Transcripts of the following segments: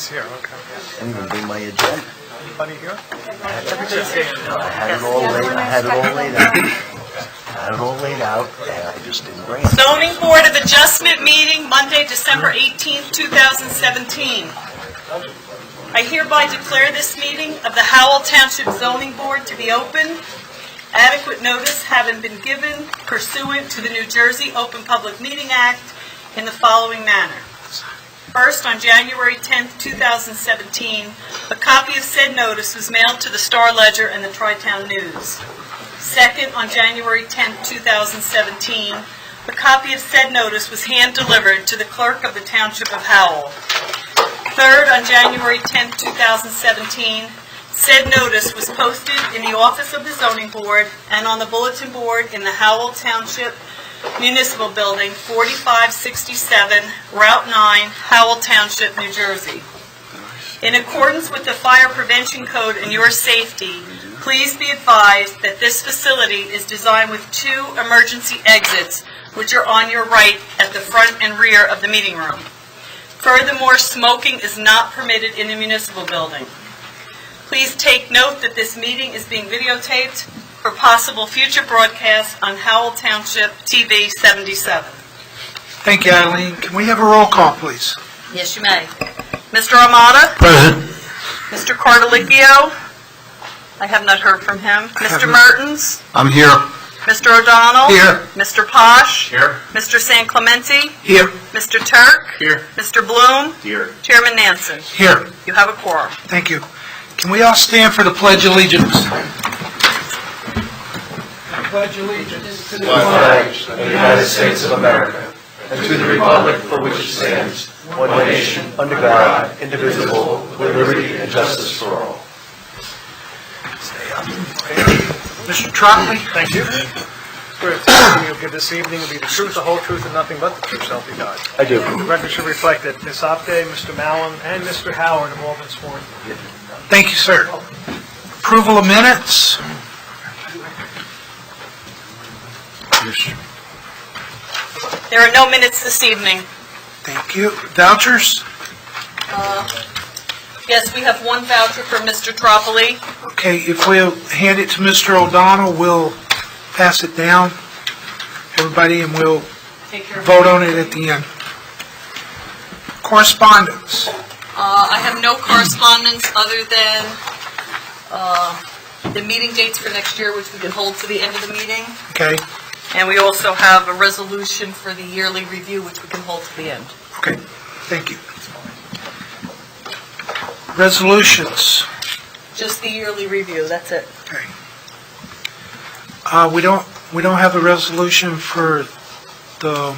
He's here, okay. I didn't even bring my agenda. Anybody here? I had it all laid out, and I just didn't bring it. Zoning Board of Adjustment meeting, Monday, December 18th, 2017. I hereby declare this meeting of the Howell Township Zoning Board to be open. Adequate notice having been given pursuant to the New Jersey Open Public Meeting Act in the following manner. First, on January 10th, 2017, a copy of said notice was mailed to the Star Ledger and the Tri-Town News. Second, on January 10th, 2017, a copy of said notice was hand-delivered to the clerk of the Township of Howell. Third, on January 10th, 2017, said notice was posted in the office of the Zoning Board and on the bulletin board in the Howell Township Municipal Building, 4567 Route 9, Howell Township, New Jersey. In accordance with the Fire Prevention Code and your safety, please be advised that this facility is designed with 2 emergency exits, which are on your right at the front and rear of the meeting room. Furthermore, smoking is not permitted in the municipal building. Please take note that this meeting is being videotaped for possible future broadcast on Howell Township TV 77. Thank you, Eileen. Can we have a roll call, please? Yes, you may. Mr. Armada? Present. Mr. Cardelicchio? I have not heard from him. Mr. Mertens? I'm here. Mr. O'Donnell? Here. Mr. Posh? Here. Mr. San Clemente? Here. Mr. Turk? Here. Mr. Bloom? Here. Chairman Nansen? Here. You have a quorum. Thank you. Can we all stand for the Pledge of Allegiance? I pledge allegiance to the flag of the United States of America and to the republic for which it stands, one nation, under God, indivisible, with liberty and justice for all. Mr. Trotman? Thank you. Swear the testimony you'll give this evening will be the truth, the whole truth, and nothing but the truth, so help you God. I do. The record should reflect that Ms. Opday, Mr. Mallon, and Mr. Howard have all been sworn. Thank you, sir. Approval of minutes? There are no minutes this evening. Thank you. Vouchers? Yes, we have one voucher for Mr. Tropoli. Okay, if we'll hand it to Mr. O'Donnell, we'll pass it down, everybody, and we'll Take care of vote on it at the end. Correspondence? I have no correspondence other than the meeting dates for next year, which we can hold to the end of the meeting. Okay, And we also have a resolution for the yearly review, which we can hold to the end. okay, thank you. Resolutions? Just the yearly review, that's it. Okay. We don't have a resolution for the,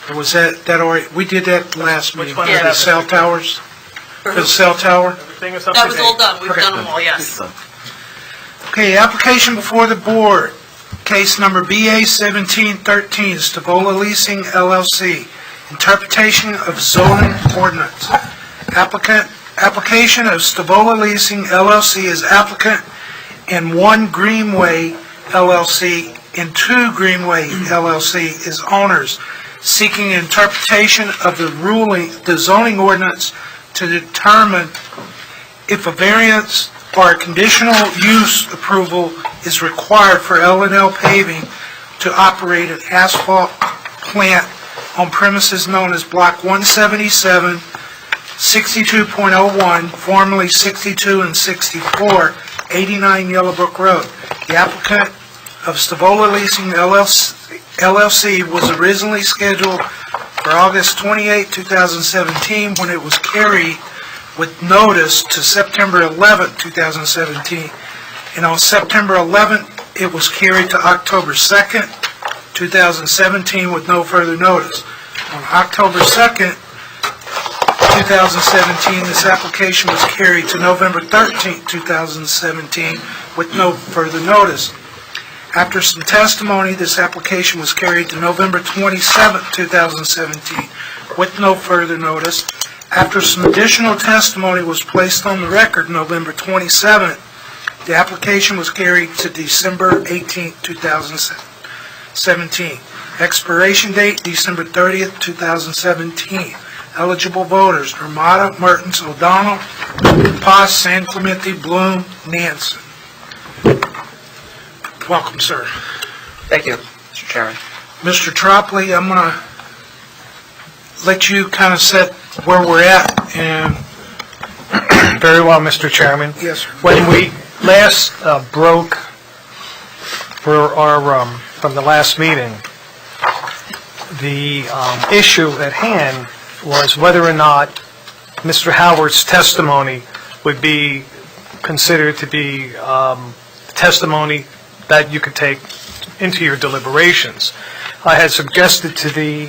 or was that already, we did that last meeting. one is For that, the cell towers? For the cell tower? Everything is up That to was date. all done, we've Okay. done them all, yes. Okay, application before the board, case number BA 1713, Stavola Leasing LLC, interpretation of zoning ordinance. Application of Stavola Leasing LLC is applicant, and One Greenway LLC and Two Greenway LLC is owners, seeking interpretation of the zoning ordinance to determine if a variance or a conditional use approval is required for L&L Paving to operate an asphalt plant on premises known as Block 177, 62.01, formerly 62 and 64, 89 Yellowbrook Road. The applicant of Stavola Leasing LLC was originally scheduled for August 28, 2017, when it was carried with notice to September 11, 2017, and on September 11, it was carried to October 2nd, 2017, with no further notice. On October 2nd, 2017, this application was carried to November 13, 2017, with no further notice. After some testimony, this application was carried to November 27, 2017, with no further notice. After some additional testimony was placed on the record November 27th, the application was carried to December 18, 2017. Expiration date, December 30th, 2017. Eligible voters, Ramada, Mertens, O'Donnell, Paz, San Clemente, Bloom, Nansen. Welcome, sir. Thank you, Mr. Chairman. Mr. Tropoli, I'm going to let you kind of set where we're at, and Very well, Mr. Chairman. yes, sir. When we last broke for our, from the last meeting, the issue at hand was whether or not Mr. Howard's testimony would be considered to be testimony that you could take into your deliberations. I had suggested to the,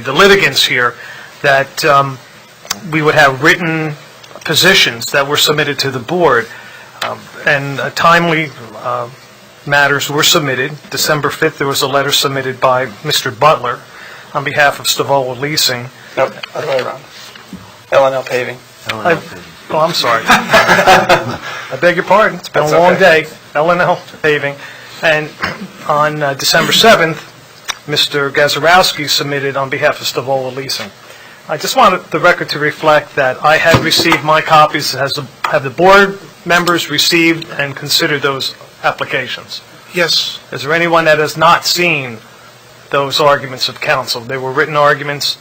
the litigants here that we would have written positions that were submitted to the board, and timely matters were submitted. December 5th, there was a letter submitted by Mr. Butler on behalf of Stavola Leasing. Nope, other way around. L&L paving. Oh, I'm sorry. I beg your pardon. It's been That's a long okay. day. L&L paving. And on December 7th, Mr. Gazarovski submitted on behalf of Stavola Leasing. I just wanted the record to reflect that I had received my copies. Have the board members received and considered those applications? Yes, Is there anyone that has not seen those arguments of counsel? They were written arguments,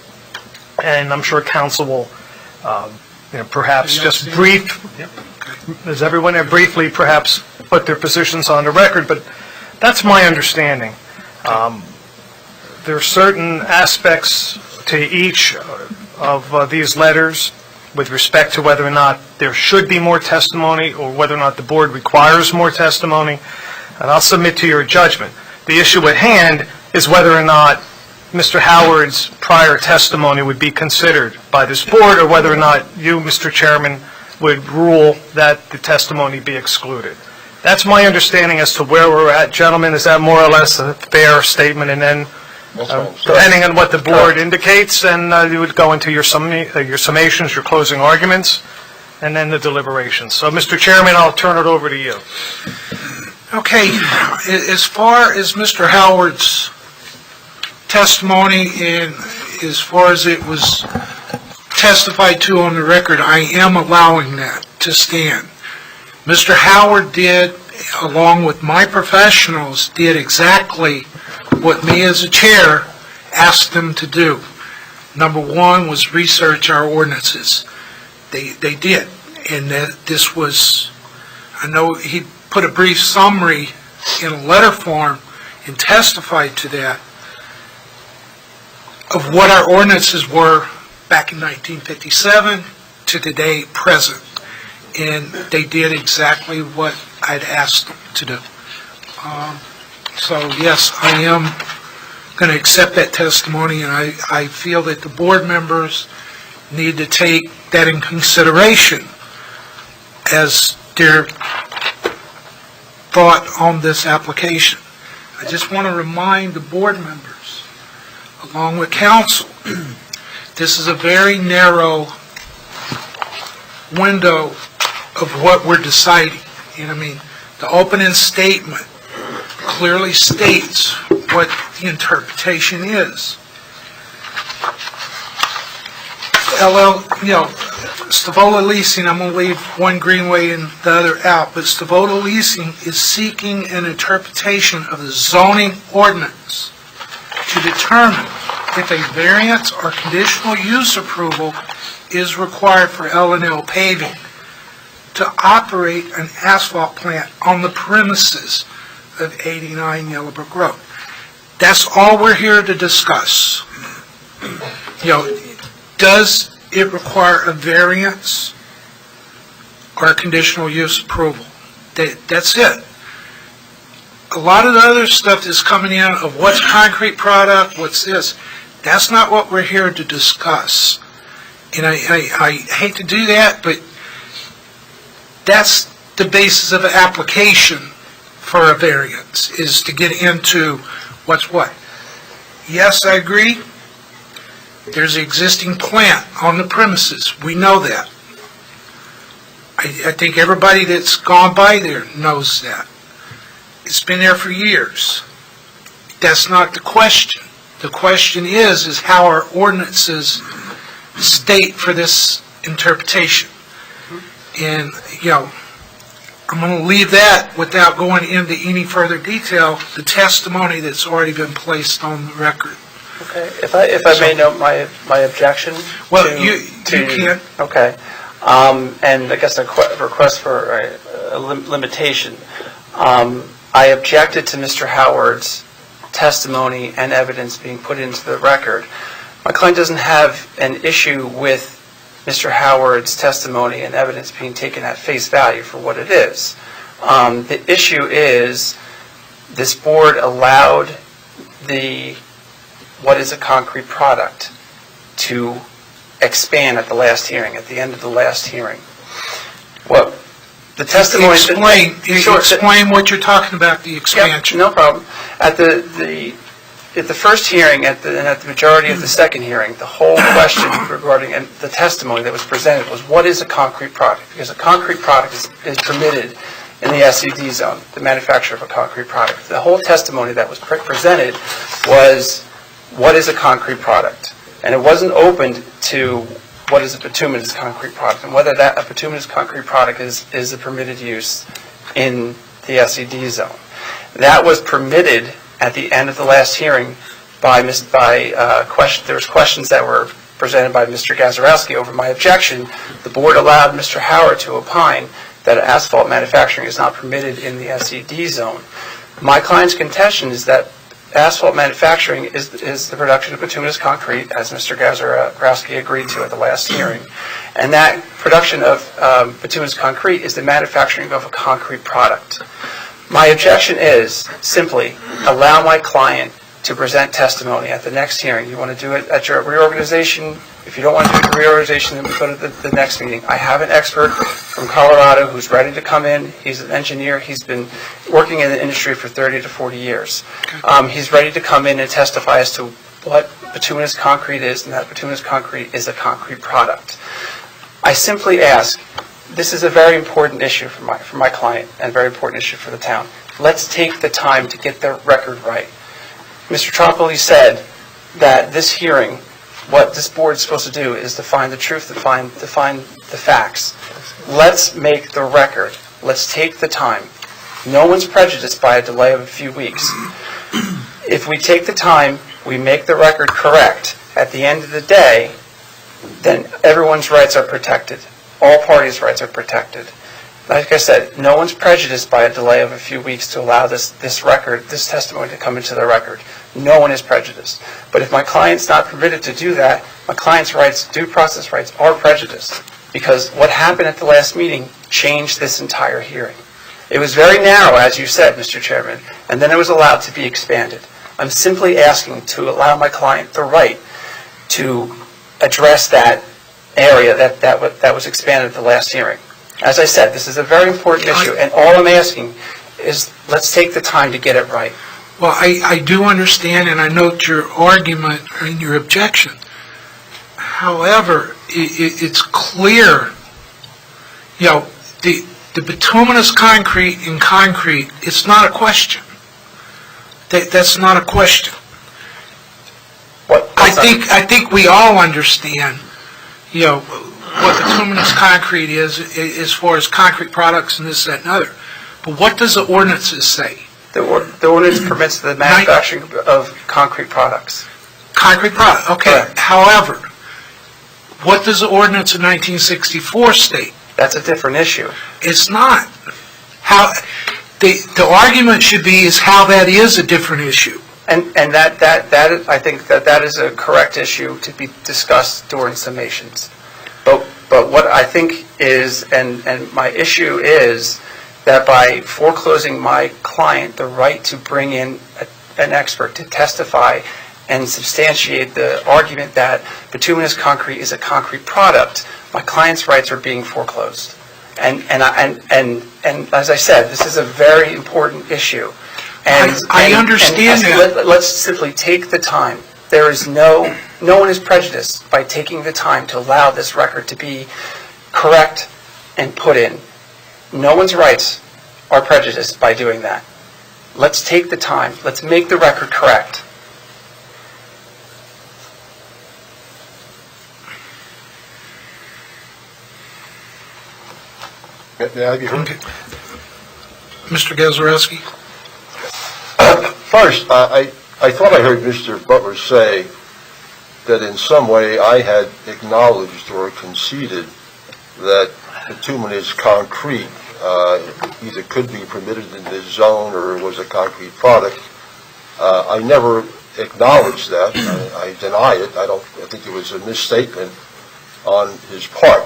and I'm sure counsel will, perhaps just brief, does everyone there briefly perhaps put their positions on the record? But that's my understanding. There are certain aspects to each of these letters with respect to whether or not there should be more testimony or whether or not the board requires more testimony, and I'll submit to your judgment. The issue at hand is whether or not Mr. Howard's prior testimony would be considered by this board, or whether or not you, Mr. Chairman, would rule that the testimony be excluded. That's my understanding as to where we're at. Gentlemen, is that more or less a fair statement? And then, depending on what the board indicates, then you would go into your summations, your closing arguments, and then the deliberations. So, Mr. Chairman, I'll turn it over to you. okay. As far as Mr. Howard's testimony and as far as it was testified to on the record, I am allowing that to stand. Mr. Howard did, along with my professionals, did exactly what me as a chair asked them to do. Number one was research our ordinances. They did, and this was, I know he put a brief summary in a letter form and testified to that, of what our ordinances were back in 1957 to today present. And they did exactly what I'd asked them to do. So yes, I am going to accept that testimony, and I feel that the board members need to take that in consideration as their thought on this application. I just want to remind the board members, along with counsel, this is a very narrow window of what we're deciding. And I mean, the opening statement clearly states what the interpretation is. Stavola Leasing, I'm going to leave one Greenway and the other out, but Stavola Leasing is seeking an interpretation of the zoning ordinance to determine if a variance or conditional use approval is required for L&L paving to operate an asphalt plant on the premises of 89 Yellowbrook Road. That's all we're here to discuss. Does it require a variance or a conditional use approval? That's it. A lot of the other stuff is coming in of what's concrete product, what's this. That's not what we're here to discuss. And I hate to do that, but that's the basis of an application for a variance, is to get into what's what. Yes, I agree. There's an existing plant on the premises. We know that. I think everybody that's gone by there knows that. It's been there for years. That's not the question. The question is how our ordinances state for this interpretation. And, I'm going to leave that without going into any further detail, the testimony that's already been placed on the record. Okay, if I may note my objection. Well, to- you can. Okay, and I guess a request for a limitation. I objected to Mr. Howard's testimony and evidence being put into the record. My client doesn't have an issue with Mr. Howard's testimony and evidence being taken at face value for what it is. The issue is this board allowed what is a concrete product to expand at the last hearing, at the end of the last hearing. Well, the testimony... Explain what you're talking about, the expansion. Yep, no problem. At the first hearing and at the majority of the second hearing, the whole question regarding the testimony that was presented was what is a concrete product? Because a concrete product is permitted in the SED zone, the manufacture of a concrete product. The whole testimony that was presented was what is a concrete product? And it wasn't opened to what is a bituminous concrete product and whether a bituminous concrete product is a permitted use in the SED zone. That was permitted at the end of the last hearing there was questions that were presented by Mr. Gazarowski over my objection. The board allowed Mr. Howard to opine that asphalt manufacturing is not permitted in the SED zone. My client's contention is that asphalt manufacturing is the production of bituminous concrete, as Mr. Gazarowski agreed to at the last hearing. And that production of bituminous concrete is the manufacturing of a concrete product. My objection is simply allow my client to present testimony at the next hearing. You want to do it at your reorganization? If you don't want to do the reorganization, then we go to the next meeting. I have an expert from Colorado who's ready to come in. He's an engineer. He's been working in the industry for 30 to 40 years. He's ready to come in and testify as to what bituminous concrete is, and that bituminous concrete is a concrete product. I simply ask, this is a very important issue for my client and a very important issue for the town. Let's take the time to get the record right. Mr. Tropoli said that this hearing, what this board is supposed to do is to find the truth, to find the facts. Let's make the record. Let's take the time. No one's prejudiced by a delay of a few weeks. If we take the time, we make the record correct, at the end of the day, then everyone's rights are protected. All parties' rights are protected. Like I said, no one's prejudiced by a delay of a few weeks to allow this testimony to come into the record. No one is prejudiced. But if my client's not permitted to do that, my client's rights, due process rights, are prejudiced. Because what happened at the last meeting changed this entire hearing. It was very narrow, as you said, Mr. Chairman, and then it was allowed to be expanded. I'm simply asking to allow my client the right to address that area that was expanded at the last hearing. As I said, this is a very important issue, and all I'm asking is let's take the time to get it right. Well, I do understand, and I note your argument and your objection. However, it's clear, the bituminous concrete in concrete, it's not a question. That's not a question. I think we all understand, what bituminous concrete is as far as concrete products and this, that, and other. But what does the ordinances say? The ordinance permits the manufacturing of concrete products. Concrete product, okay. Correct. However, what does the ordinance of 1964 state? That's a different issue. It's not. The argument should be is how that is a different issue. And that I think that is a correct issue to be discussed during summations. But what I think is, and my issue is, that by foreclosing my client the right to bring in an expert to testify and substantiate the argument that bituminous concrete is a concrete product, my client's rights are being foreclosed. And as I said, this is a very important issue. I understand that. Let's simply take the time. There is no one is prejudiced by taking the time to allow this record to be correct and put in. No one's rights are prejudiced by doing that. Let's take the time. Let's make the record correct. May I be heard? Mr. Gazarovski? First, I thought I heard Mr. Butler say that in some way I had acknowledged or conceded that bituminous concrete either could be permitted in this zone or was a concrete product. I never acknowledged that. I deny it. I think it was a misstatement on his part.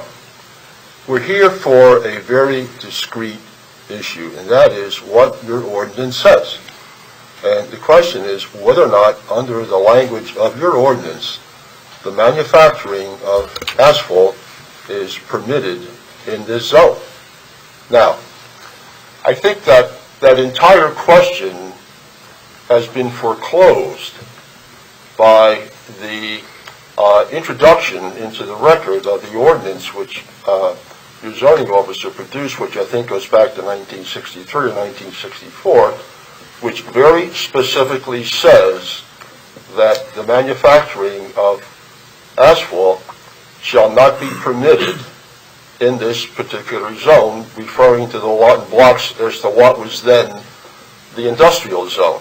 We're here for a very discrete issue, and that is what your ordinance says. And the question is whether or not, under the language of your ordinance, the manufacturing of asphalt is permitted in this zone. Now, I think that that entire question has been foreclosed by the introduction into the record of the ordinance which your zoning officer produced, which I think goes back to 1963 or 1964, which very specifically says that the manufacturing of asphalt shall not be permitted in this particular zone, referring to the lot and blocks as to what was then the industrial zone.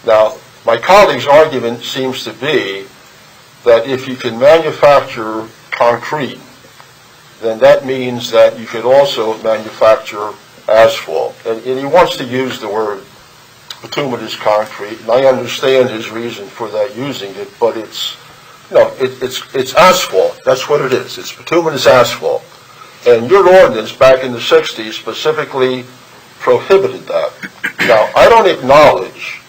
Now, my colleague's argument seems to be that if you can manufacture concrete, then that means that you could also manufacture asphalt. And he wants to use the word bituminous concrete, and I understand his reason for that using it, but it's asphalt. That's what it is. It's bituminous asphalt. And your ordinance back in the 60s specifically prohibited that. Now, I don't acknowledge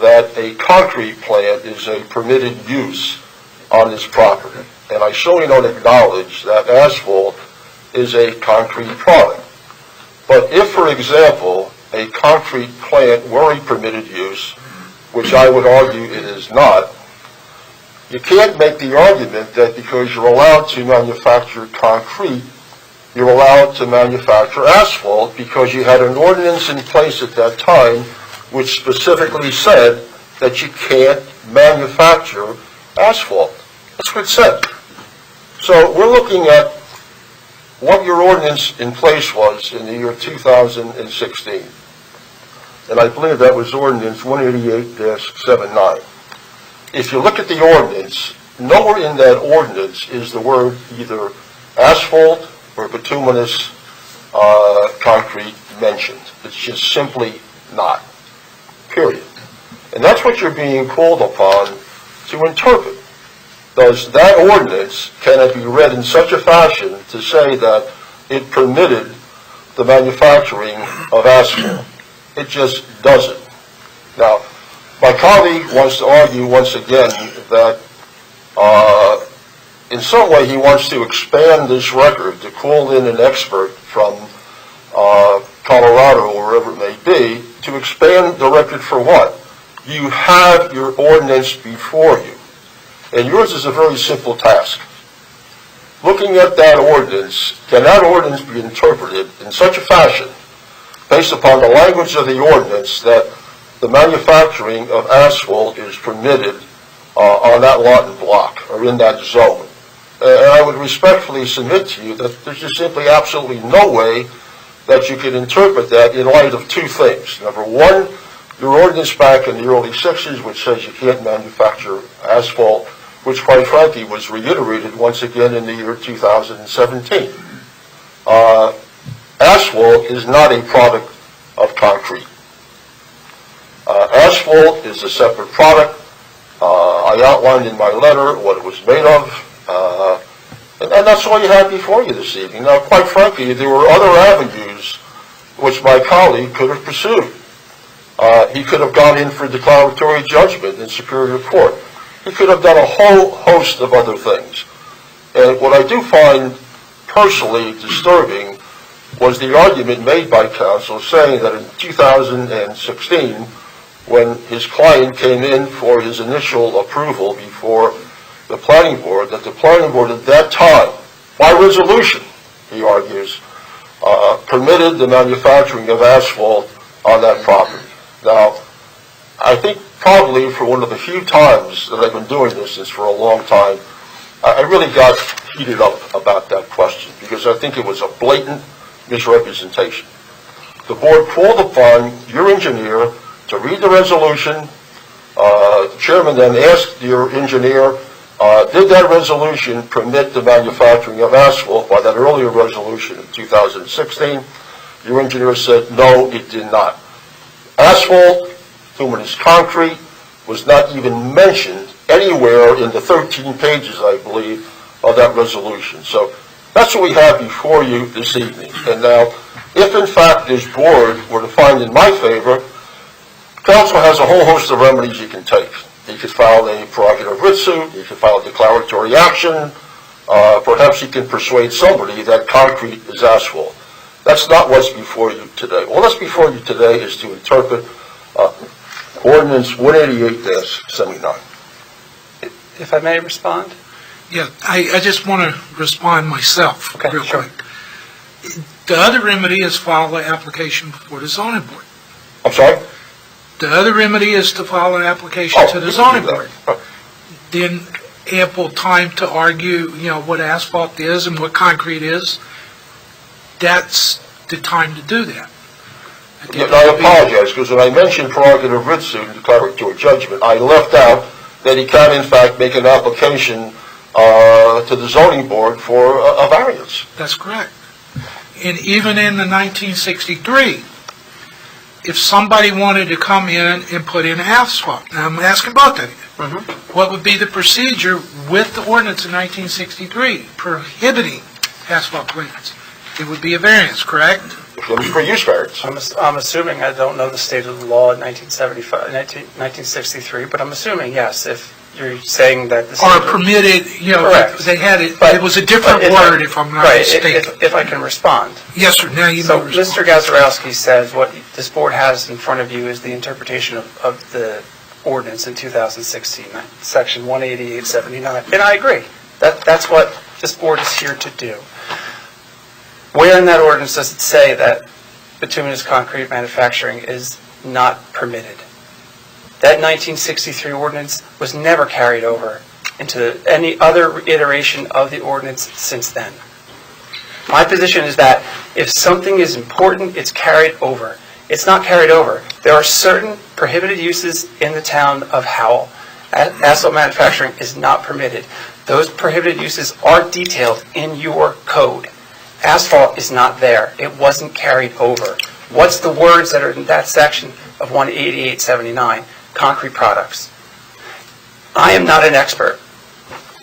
that a concrete plant is a permitted use on this property. And I surely don't acknowledge that asphalt is a concrete product. But if, for example, a concrete plant were a permitted use, which I would argue it is not, you can't make the argument that because you're allowed to manufacture concrete, you're allowed to manufacture asphalt, because you had an ordinance in place at that time which specifically said that you can't manufacture asphalt. That's what it said. So we're looking at what your ordinance in place was in the year 2016. And I believe that was ordinance 188-79. If you look at the ordinance, nowhere in that ordinance is the word either asphalt or bituminous concrete mentioned. It's just simply not. Period. And that's what you're being called upon to interpret. Does that ordinance, can it be read in such a fashion to say that it permitted the manufacturing of asphalt? It just doesn't. Now, my colleague wants to argue once again that in some way he wants to expand this record to call in an expert from Colorado or wherever it may be to expand the record for what? You have your ordinance before you. And yours is a very simple task. Looking at that ordinance, can that ordinance be interpreted in such a fashion, based upon the language of the ordinance, that the manufacturing of asphalt is permitted on that lot and block, or in that zone? And I would respectfully submit to you that there's just simply absolutely no way that you can interpret that in light of two things. Number one, your ordinance back in the early 60s, which says you can't manufacture asphalt, which quite frankly was reiterated once again in the year 2017. Asphalt is not a product of concrete. Asphalt is a separate product. I outlined in my letter what it was made of, and that's all you have before you this evening. Now, quite frankly, there were other avenues which my colleague could have pursued. He could have gone in for declaratory judgment in Superior Court. He could have done a whole host of other things. And what I do find personally disturbing was the argument made by counsel saying that in 2016, when his client came in for his initial approval before the planning board, that the planning board at that time, by resolution, he argues, permitted the manufacturing of asphalt on that property. Now, I think probably for one of the few times that I've been doing this, for a long time, I really got heated up about that question, because I think it was a blatant misrepresentation. The board called upon your engineer to read the resolution. The chairman then asked your engineer, did that resolution permit the manufacturing of asphalt by that earlier resolution in 2016? Your engineer said, no, it did not. Asphalt, bituminous concrete, was not even mentioned anywhere in the 13 pages, I believe, of that resolution. So that's what we have before you this evening. And now, if in fact this board were to find in my favor, counsel has a whole host of remedies you can take. You could file a prerogative writ suit, you could file a declaratory action, perhaps you can persuade somebody that concrete is asphalt. That's not what's before you today. All that's before you today is to interpret Ordinance 188-79. If I may respond? Yeah, I just want to respond myself Okay, real sure. quick. The other remedy is file an application before the zoning board. I'm sorry? The other remedy is to file an application to the you can zoning do board. that. Then ample time to argue, what asphalt is and what concrete is. That's the time to do that. And I apologize, because when I mentioned prerogative writ suit and declaratory judgment, I left out that he can in fact make an application to the zoning board for a variance. That's correct. And even in the 1963, if somebody wanted to come in and put in asphalt, now I'm asking both of you, what would be the procedure with the ordinance in 1963 prohibiting asphalt plants? It would be a variance, correct? Let me for use variance. I'm assuming, I don't know the state of the law in 1963, but I'm assuming, yes, if you're saying that the... Or permitted, Correct. they had it, But- it was a different but word if I'm not Right, mistaken. if I can respond. Yes, sir, now you So know. Mr. Gazarovski said what this board has in front of you is the interpretation of the ordinance in 2016, section 18879. And I agree. That's what this board is here to do. Where in that ordinance does it say that bituminous concrete manufacturing is not permitted? That 1963 ordinance was never carried over into any other iteration of the ordinance since then. My position is that if something is important, it's carried over. It's not carried over. There are certain prohibited uses in the town of Howell. Asphalt manufacturing is not permitted. Those prohibited uses are detailed in your code. Asphalt is not there. It wasn't carried over. What's the words that are in that section of 18879? Concrete products. I am not an expert.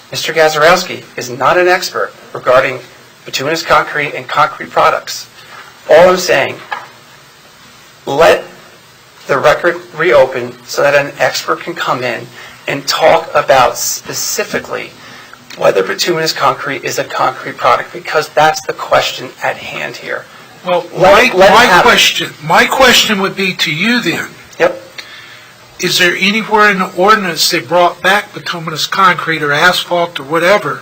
Mr. Gazarovski is not an expert regarding bituminous concrete and concrete products. All I'm saying, let the record reopen so that an expert can come in and talk about specifically whether bituminous concrete is a concrete product, because that's the question at hand here. Well, Let it happen. my question would be to you then. Yep. Is there anywhere in the ordinance that brought back bituminous concrete or asphalt or whatever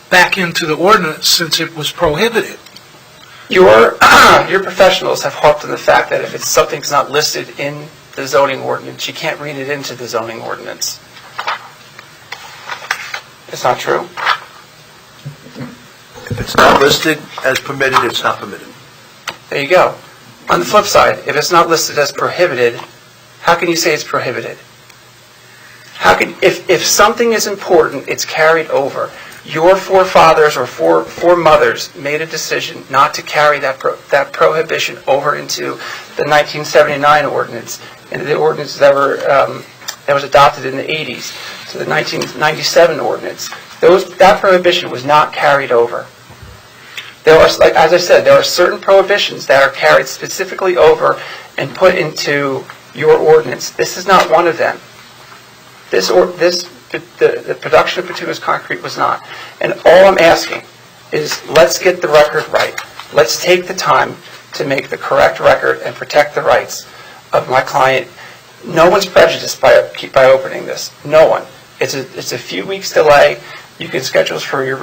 back into the ordinance since it was prohibited? Your professionals have harped on the fact that if something's not listed in the zoning ordinance, you can't read it into the zoning ordinance. It's not true? If it's not listed as permitted, it's not permitted. There you go. On the flip side, if it's not listed as prohibited, how can you say it's prohibited? If something is important, it's carried over. Your forefathers or foremothers made a decision not to carry that prohibition over into the 1979 ordinance and the ordinance that was adopted in the 80s to the 1997 ordinance. That prohibition was not carried over. There are, as I said, there are certain prohibitions that are carried specifically over and put into your ordinance. This is not one of them. The production of bituminous concrete was not. And all I'm asking is let's get the record right. Let's take the time to make the correct record and protect the rights of my client. No one's prejudiced by opening this. No one. It's a few weeks delay. You can schedule for your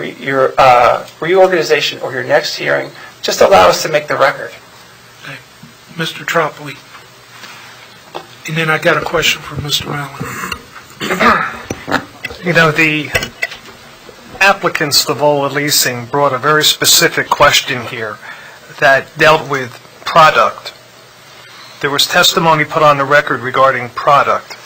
reorganization or your next hearing. Just allow us to make the record. Okay. Mr. Tropoli. And then I got a question for Mr. Allen. The applicants, the Vola Leasing, brought a very specific question here. that dealt with product. There was testimony put on the record regarding product.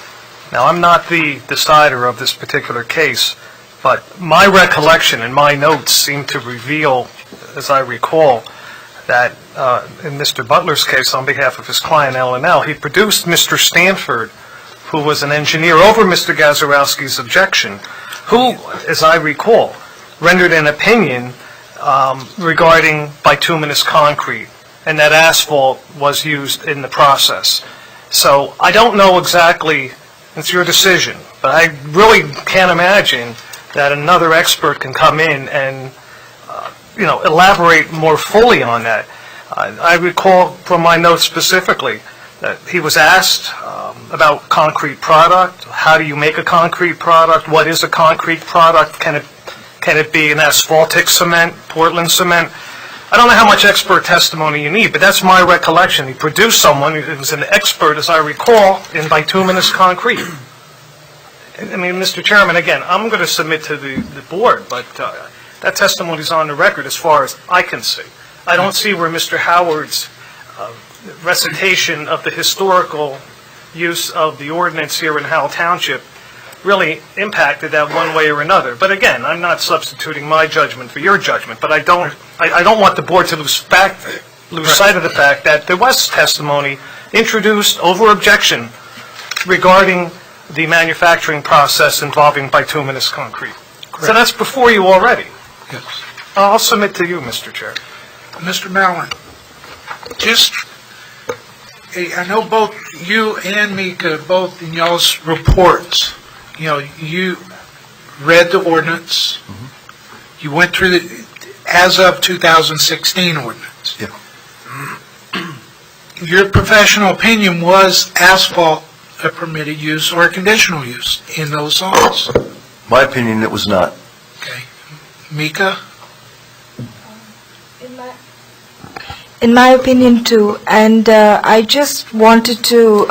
Now, I'm not the decider of this particular case, but my recollection and my notes seem to reveal, as I recall, that in Mr. Butler's case, on behalf of his client L&L, he produced Mr. Stanford, who was an engineer, over Mr. Gazarowski's objection, who, as I recall, rendered an opinion regarding bituminous concrete, and that asphalt was used in the process. So I don't know exactly, it's your decision, but I really can't imagine that another expert can come in and elaborate more fully on that. I recall from my notes specifically that he was asked about concrete product. How do you make a concrete product? What is a concrete product? Can it be an asphaltic cement, Portland cement? I don't know how much expert testimony you need, but that's my recollection. He produced someone who was an expert, as I recall, in bituminous concrete. I mean, Mr. Chairman, again, I'm going to submit to the board, but that testimony is on the record as far as I can see. I don't see where Mr. Howard's recitation of the historical use of the ordinance here in Howell Township really impacted that one way or another. But again, I'm not substituting my judgment for your judgment, but I don't want the board to lose sight of the fact that there was testimony introduced over objection regarding the manufacturing process involving bituminous concrete. Correct. So that's before you already. Yes. I'll submit to you, Mr. Chair. Mr. Mallon, I know both you and Mika, both in y'all's reports, you read the ordinance, you went through the, as of 2016 ordinance. Yeah. Your professional opinion was asphalt a permitted use or a conditional use in those zones. My opinion, it was not. Okay. Mika? In my opinion too, and I just wanted to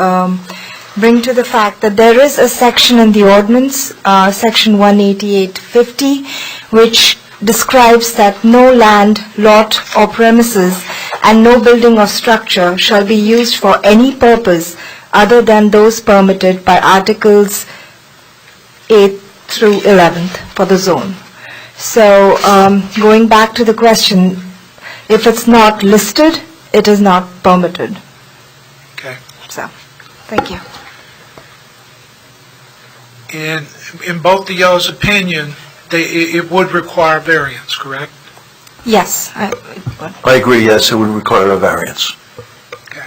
bring to the fact that there is a section in the ordinance, section 18850, which describes that no land, lot or premises and no building or structure shall be used for any purpose other than those permitted by Articles 8 through 11th for the zone. So going back to the question, if it's not listed, it is not permitted. Okay. So, thank you. And in both of y'all's opinion, it would require variance, correct? Yes. I agree, yes, it would require a variance. Okay.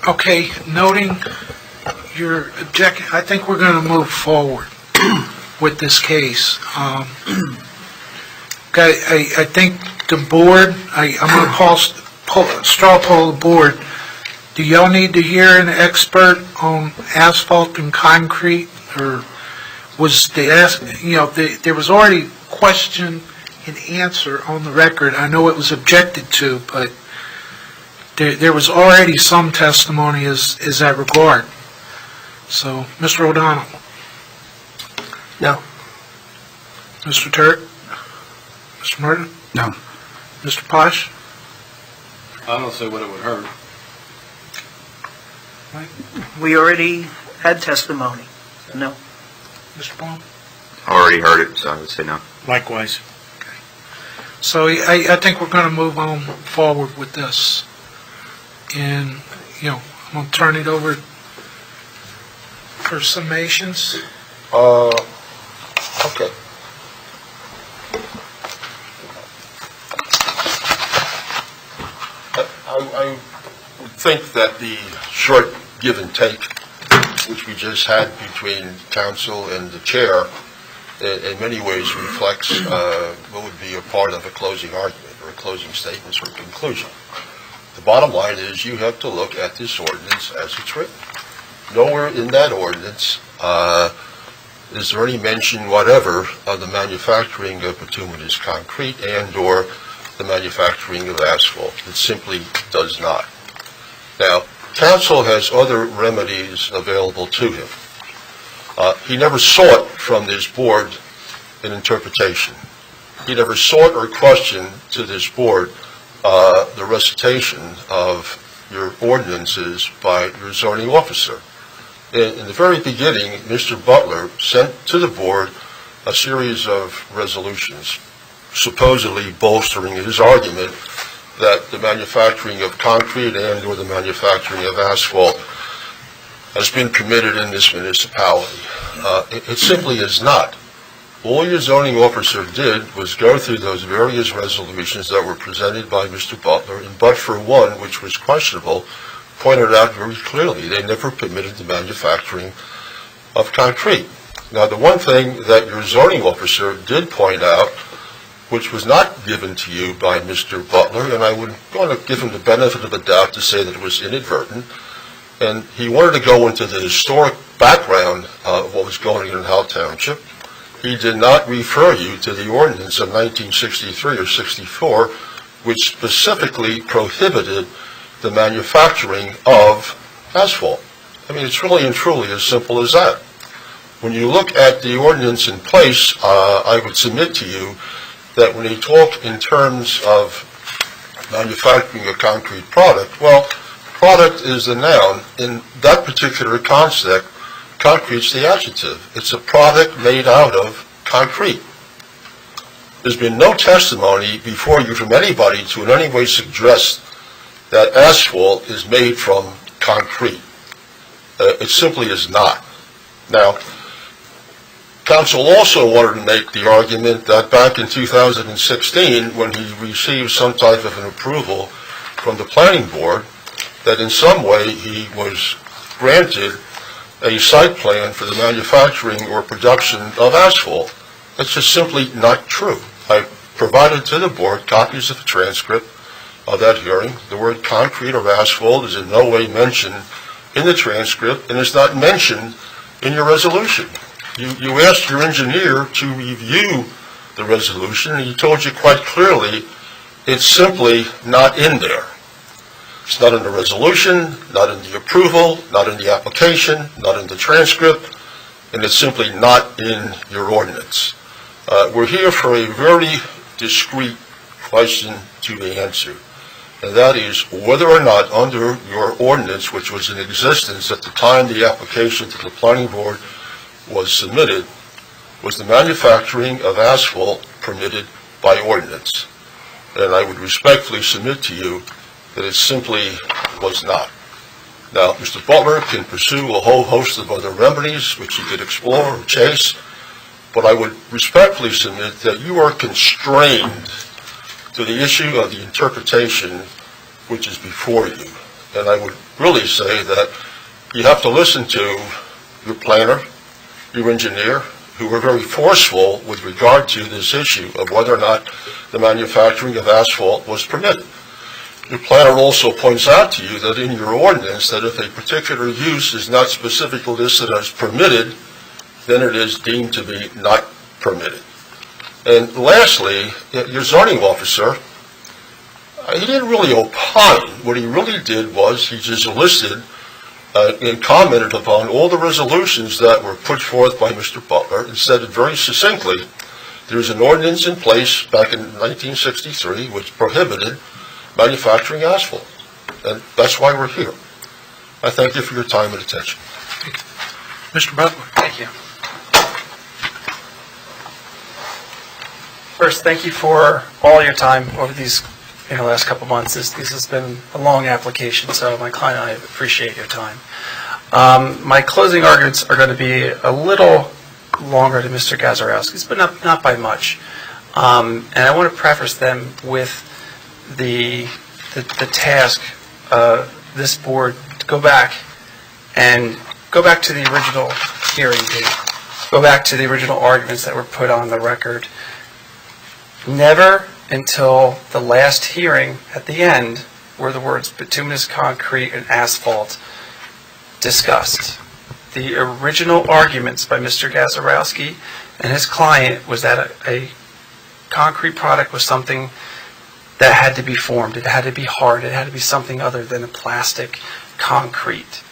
Okay, noting your objection, I think we're going to move forward with this case. I think the board, I'm going to straw poll the board. Do y'all need to hear an expert on asphalt and concrete, or was there was already question and answer on the record? I know it was objected to, but there was already some testimony as that regard. So, Mr. O'Donnell? No. Mr. Turk? Mr. Martin? No. Mr. Posh? I don't see what it would hurt. We already had testimony. No. Mr. Baum? Already heard it, so I would say no. Likewise. So I think we're going to move on forward with this. And, I'm going to turn it over for summations. Okay. I would think that the short give and take, which we just had between counsel and the chair, in many ways reflects what would be a part of a closing argument or a closing statement or conclusion. The bottom line is you have to look at this ordinance as it's written. Nowhere in that ordinance is there any mention whatever of the manufacturing of bituminous concrete and or the manufacturing of asphalt. It simply does not. Now, counsel has other remedies available to him. He never sought from this board an interpretation. he never sought or questioned to this board the recitation of your ordinances by your zoning officer. In the very beginning, Mr. Butler sent to the board a series of resolutions supposedly bolstering his argument that the manufacturing of concrete and or the manufacturing of asphalt has been permitted in this municipality. It simply is not. All your zoning officer did was go through those various resolutions that were presented by Mr. Butler, and but for one, which was questionable, pointed out very clearly they never permitted the manufacturing of concrete. Now, the one thing that your zoning officer did point out, which was not given to you by Mr. Butler, and I would want to give him the benefit of the doubt to say that it was inadvertent, and he wanted to go into the historic background of what was going on in Howell Township. He did not refer you to the ordinance of 1963 or 64, which specifically prohibited the manufacturing of asphalt. I mean, it's really and truly as simple as that. When you look at the ordinance in place, I would submit to you that when you talk in terms of manufacturing a concrete product, well, product is the noun. In that particular concept, concrete's the adjective. It's a product made out of concrete. There's been no testimony before you from anybody to in any way suggest that asphalt is made from concrete. It simply is not. Now, Counsel also wanted to make the argument that back in 2016, when he received some type of an approval from the planning board, that in some way he was granted a site plan for the manufacturing or production of asphalt. That's just simply not true. I provided to the board copies of the transcript of that hearing. The word concrete or asphalt is in no way mentioned in the transcript, and it's not mentioned in your resolution. You asked your engineer to review the resolution, and he told you quite clearly it's simply not in there. It's not in the resolution, not in the approval, not in the application, not in the transcript, and it's simply not in your ordinance. We're here for a very discrete question to be answered, and that is whether or not under your ordinance, which was in existence at the time the application to the planning board was submitted, was the manufacturing of asphalt permitted by ordinance. And I would respectfully submit to you that it simply was not. Now, Mr. Butler can pursue a whole host of other remedies, which he could explore or chase, but I would respectfully submit that you are constrained to the issue of the interpretation which is before you. And I would really say that you have to listen to your planner, your engineer, who were very forceful with regard to this issue of whether or not the manufacturing of asphalt was permitted. Your planner also points out to you that in your ordinance that if a particular use is not specifically listed as permitted, then it is deemed to be not permitted. And lastly, your zoning officer, he didn't really opine. What he really did was he just listed and commented upon all the resolutions that were put forth by Mr. Butler and said it very succinctly. There's an ordinance in place back in 1963 which prohibited manufacturing asphalt. And that's why we're here. I thank you for your time and attention. Mr. Butler. Thank you. First, thank you for all your time over these last couple months. This has been a long application, so my client and I appreciate your time. My closing arguments are going to be a little longer than Mr. Gazarovski's, but not by much. And I want to preface them with the task of this board to go back to the original hearing date, go back to the original arguments that were put on the record. Never until the last hearing at the end were the words bituminous concrete and asphalt discussed. The original arguments by Mr. Gazarovski and his client was that a concrete product was something that had to be formed. It had to be hard. It had to be something other than a plastic concrete.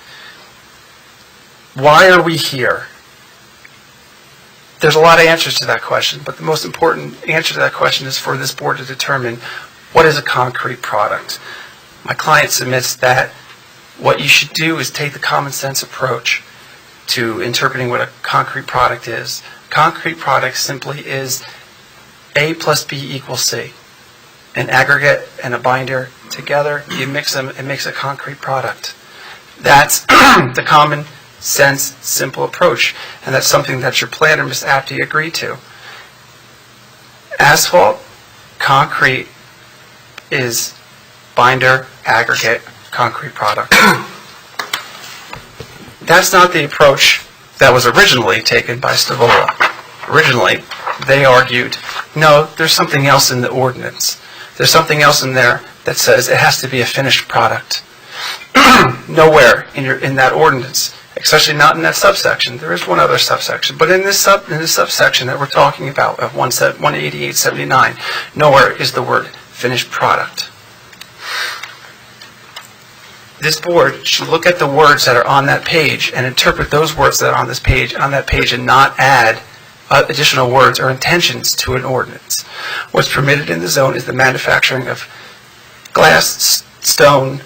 Why are we here? There's a lot of answers to that question, but the most important answer to that question is for this board to determine what is a concrete product. My client submits that what you should do is take the common sense approach to interpreting what a concrete product is. Concrete product simply is A plus B equals C. An aggregate and a binder together, you mix them, it makes a concrete product. That's the common sense, simple approach, and that's something that your planner, Ms. Apte, agreed to. Asphalt, concrete, is binder, aggregate, concrete product. That's not the approach that was originally taken by Stavola. Originally, they argued, no, there's something else in the ordinance. There's something else in there that says it has to be a finished product. Nowhere in that ordinance, especially not in that subsection. There is one other subsection, but in this subsection that we're talking about of 18879, nowhere is the word finished product. This board should look at the words that are on that page and interpret those words that are on that page and not add additional words or intentions to an ordinance. What's permitted in the zone is the manufacturing of glass, stone,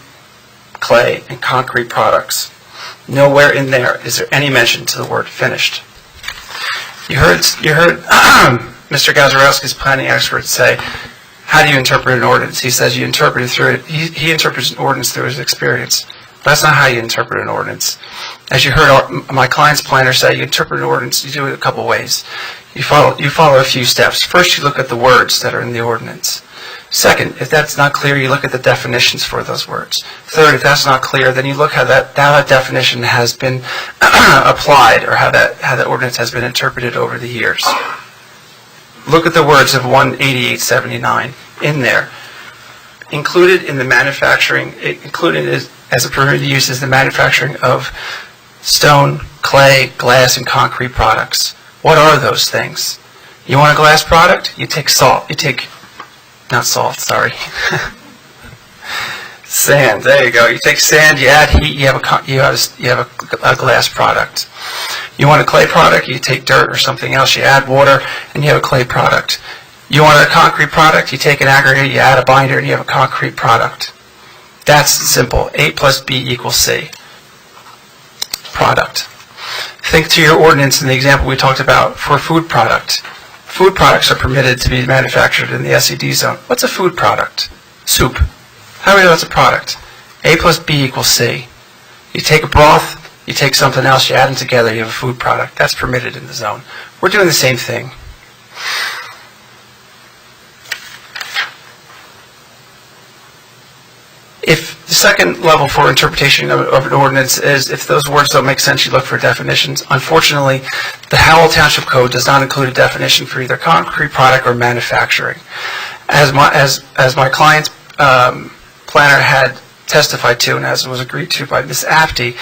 clay, and concrete products. Nowhere in there is there any mention to the word finished. You heard Mr. Gazarovski's planning expert say, how do you interpret an ordinance? He says you interpret it through it. He interprets an ordinance through his experience. That's not how you interpret an ordinance. As you heard my client's planner say, you interpret an ordinance, you do it a couple ways. You follow a few steps. First, you look at the words that are in the ordinance. Second, if that's not clear, you look at the definitions for those words. Third, if that's not clear, then you look how that definition has been applied or how that ordinance has been interpreted over the years. Look at the words of 18879 in there. Included in the manufacturing, included as a permitted use is the manufacturing of stone, clay, glass, and concrete products. What are those things? You want a glass product? You take salt. Not salt, sorry. Sand. There you go. You take sand. You add heat. You have a glass product. You want a clay product? You take dirt or something else. You add water, and you have a clay product. You want a concrete product? You take an aggregate. You add a binder, and you have a concrete product. That's simple. A plus B equals C. Product. Think to your ordinance in the example we talked about for food product. Food products are permitted to be manufactured in the SED zone. What's a food product? Soup. How do we know that's a product? A plus B equals C. You take a broth, you take something else, you add them together, you have a food product. That's permitted in the zone. We're doing the same thing. If the second level for interpretation of an ordinance is if those words don't make sense, you look for definitions. Unfortunately, the Howell Township Code does not include a definition for either concrete product or manufacturing. As my client's planner had testified to, and as was agreed to by Ms. Apte,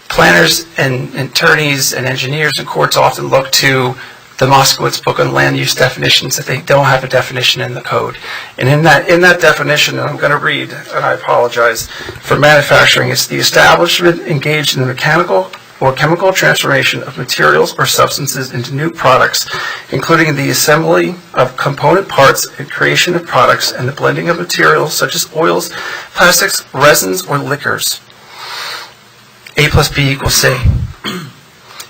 planners and attorneys and engineers and courts often look to the Moskowitz book on land use definitions that they don't have a definition in the code. And in that definition, and I'm going to read, and I apologize, for manufacturing, it's the establishment engaged in the mechanical or chemical transformation of materials or substances into new products, including the assembly of component parts and creation of products and the blending of materials such as oils, plastics, resins, or liquors. A plus B equals C.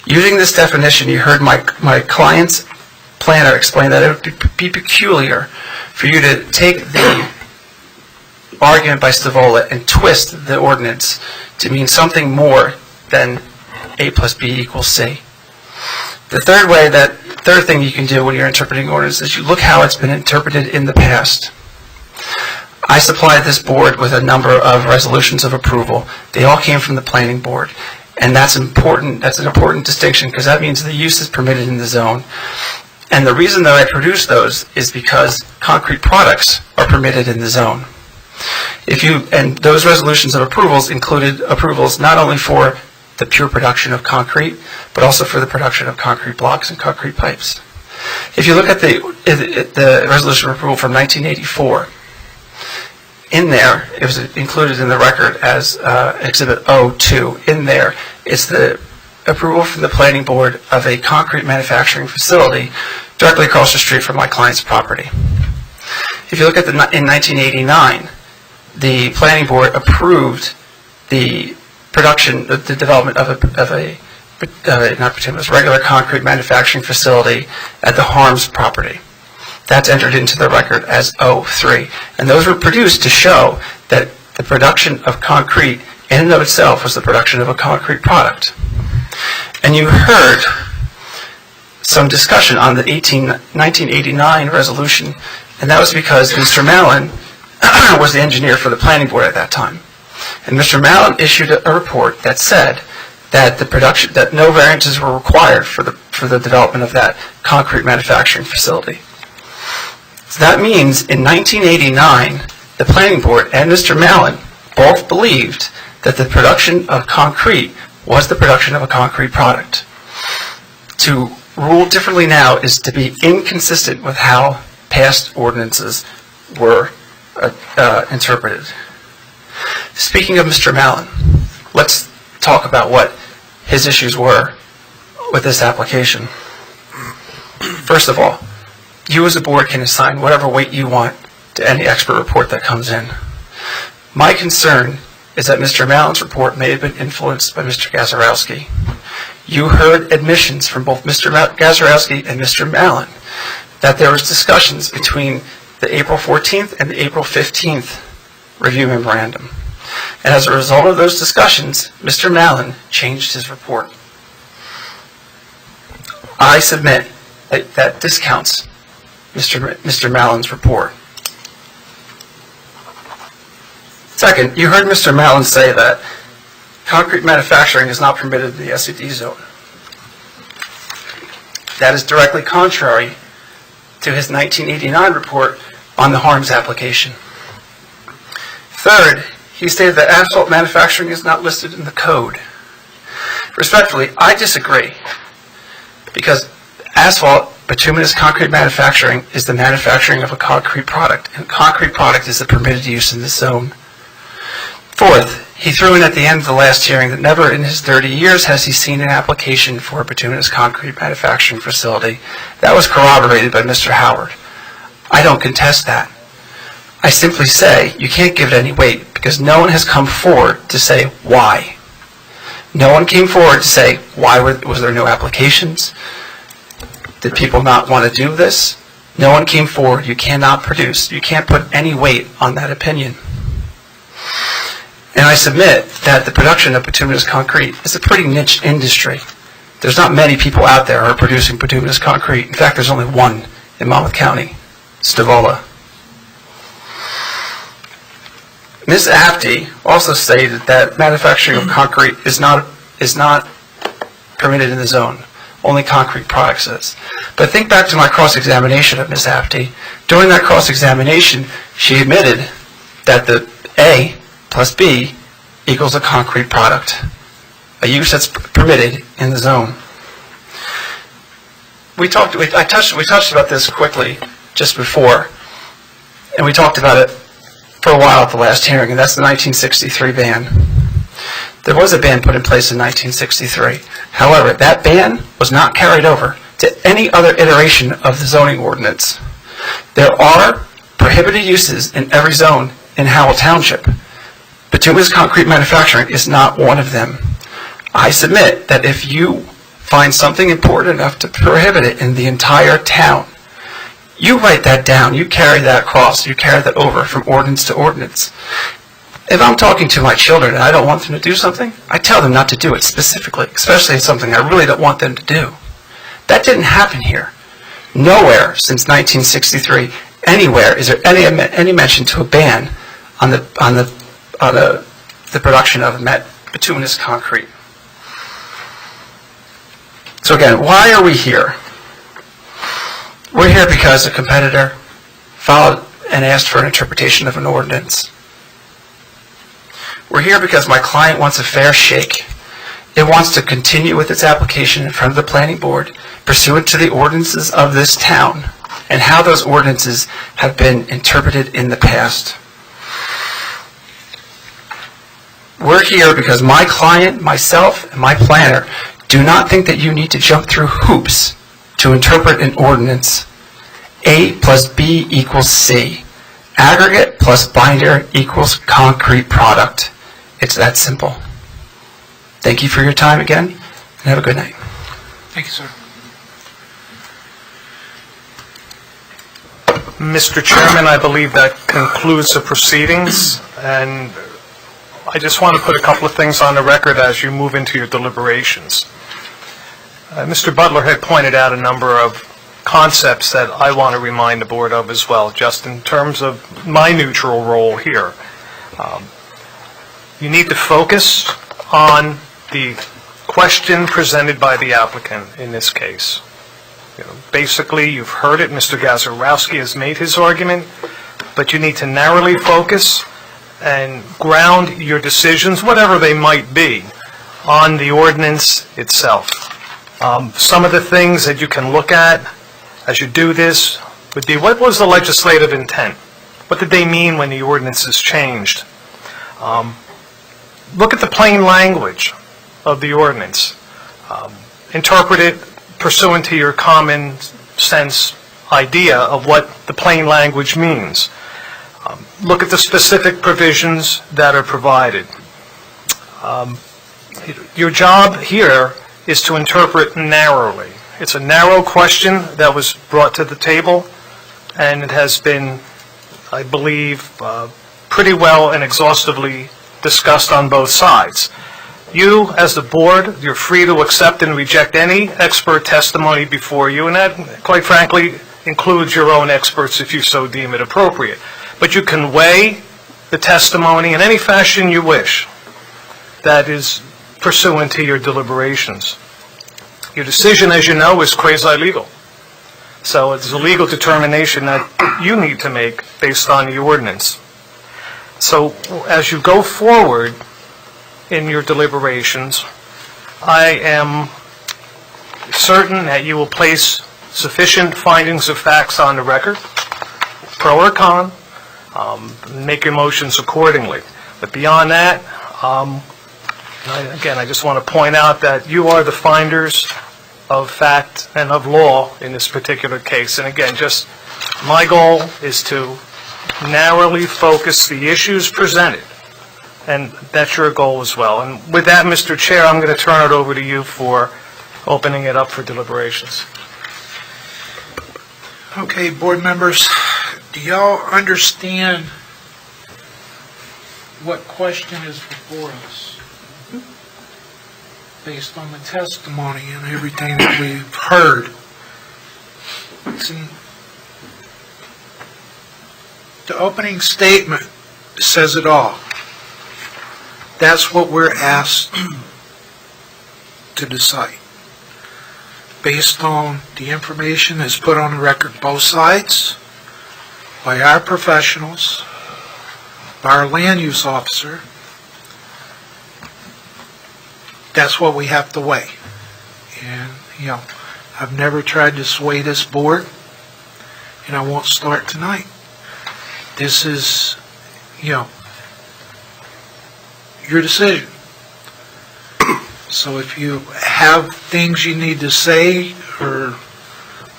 Using this definition, you heard my client's planner explain that it would be peculiar for you to take the argument by Stavola and twist the ordinance to mean something more than A plus B equals C. The third thing you can do when you're interpreting ordinance is you look how it's been interpreted in the past. I supplied this board with a number of resolutions of approval. They all came from the planning board. And that's important. That's an important distinction because that means the use is permitted in the zone. And the reason that I produced those is because concrete products are permitted in the zone. And those resolutions of approvals included approvals not only for the pure production of concrete, but also for the production of concrete blocks and concrete pipes. If you look at the resolution of approval from 1984, in there, it was included in the record as Exhibit O2. In there, it's the approval from the planning board of a concrete manufacturing facility directly across the street from my client's property. If you look at in 1989, the planning board approved the the development of a regular concrete manufacturing facility at the Harms property. That's entered into the record as 03. And those were produced to show that the production of concrete in and of itself was the production of a concrete product. And you heard some discussion on the 1989 resolution, and that was because Mr. Mallon was the engineer for the planning board at that time. And Mr. Mallon issued a report that said that that no variances were required for the development of that concrete manufacturing facility. So that means in 1989, the planning board and Mr. Mallon both believed that the production of concrete was the production of a concrete product. To rule differently now is to be inconsistent with how past ordinances were interpreted. Speaking of Mr. Mallon, let's talk about what his issues were with this application. First of all, you as a board can assign whatever weight you want to any expert report that comes in. My concern is that Mr. Mallon's report may have been influenced by Mr. Gazarovski. You heard admissions from both Mr. Gazarovski and Mr. Mallon that there was discussions between the April 14th and the April 15th review memorandum. And as a result of those discussions, Mr. Mallon changed his report. I submit that discounts Mr. Mallon's report. Second, you heard Mr. Mallon say that concrete manufacturing is not permitted in the SED zone. That is directly contrary to his 1989 report on the Harms application. Third, he stated that asphalt manufacturing is not listed in the code. Respectfully, I disagree, because asphalt, bituminous concrete manufacturing, is the manufacturing of a concrete product, and concrete product is the permitted use in this zone. Fourth, he threw in at the end of the last hearing that never in his 30 years has he seen an application for a bituminous concrete manufacturing facility. That was corroborated by Mr. Howard. I don't contest that. I simply say you can't give it any weight because no one has come forward to say why. No one came forward to say why was there no applications? Did people not want to do this? No one came forward. You cannot produce. You can't put any weight on that opinion. And I submit that the production of bituminous concrete is a pretty niche industry. There's not many people out there who are producing bituminous concrete. In fact, there's only one in Monmouth County, Stavola. Ms. Apte also stated that manufacturing of concrete is not permitted in the zone. Only concrete products is. But think back to my cross-examination of Ms. Apte. During that cross-examination, she admitted that the A plus B equals a concrete product, a use that's permitted in the zone. We touched about this quickly just before, and we talked about it for a while at the last hearing, and that's the 1963 ban. There was a ban put in place in 1963. However, that ban was not carried over to any other iteration of the zoning ordinance. There are prohibited uses in every zone in Howell Township. Bituminous concrete manufacturing is not one of them. I submit that if you find something important enough to prohibit it in the entire town, you write that down, you carry that across, you carry that over from ordinance to ordinance. If I'm talking to my children and I don't want them to do something, I tell them not to do it specifically, especially if it's something I really don't want them to do. That didn't happen here. Nowhere since 1963, anywhere, is there any mention to a ban on the production of bituminous concrete. So again, why are we here? We're here because a competitor filed and asked for an interpretation of an ordinance. We're here because my client wants a fair shake. It wants to continue with its application in front of the planning board pursuant to the ordinances of this town and how those ordinances have been interpreted in the past. We're here because my client, myself, and my planner do not think that you need to jump through hoops to interpret an ordinance. A plus B equals C. Aggregate plus binder equals concrete product. It's that simple. Thank you for your time again, and have a good night. Thank you, sir. Mr. Chairman, I believe that concludes the proceedings, and I just want to put a couple of things on the record as you move into your deliberations. Mr. Butler had pointed out a number of concepts that I want to remind the board of as well, just in terms of my neutral role here. You need to focus on the question presented by the applicant in this case. Basically, you've heard it, Mr. Gazarovski has made his argument, but you need to narrowly focus and ground your decisions, whatever they might be, on the ordinance itself. Some of the things that you can look at as you do this would be, what was the legislative intent? What did they mean when the ordinance is changed? Look at the plain language of the ordinance. Interpret it pursuant to your common sense idea of what the plain language means. Look at the specific provisions that are provided. Your job here is to interpret narrowly. It's a narrow question that was brought to the table, and it has been, I believe, pretty well and exhaustively discussed on both sides. You, as the board, you're free to accept and reject any expert testimony before you, and that, quite frankly, includes your own experts if you so deem it appropriate. But you can weigh the testimony in any fashion you wish that is pursuant to your deliberations. Your decision, as you know, is quasi-legal. So it's a legal determination that you need to make based on the ordinance. So as you go forward in your deliberations, I am certain that you will place sufficient findings of facts on the record, pro or con, make your motions accordingly. But beyond that, again, I just want to point out that you are the finders of fact and of law in this particular case. And again, just my goal is to narrowly focus the issues presented. And that's your goal as well. And with that, Mr. Chair, I'm going to turn it over to you for opening it up for deliberations. Okay, board members, do y'all understand what question is before us? Based on the testimony and everything that we've heard. The opening statement says it all. That's what we're asked to decide. Based on the information that's put on the record, both sides, by our professionals, by our land use officer, that's what we have to weigh. And, I've never tried to sway this board, and I won't start tonight. This is, your decision. So if you have things you need to say or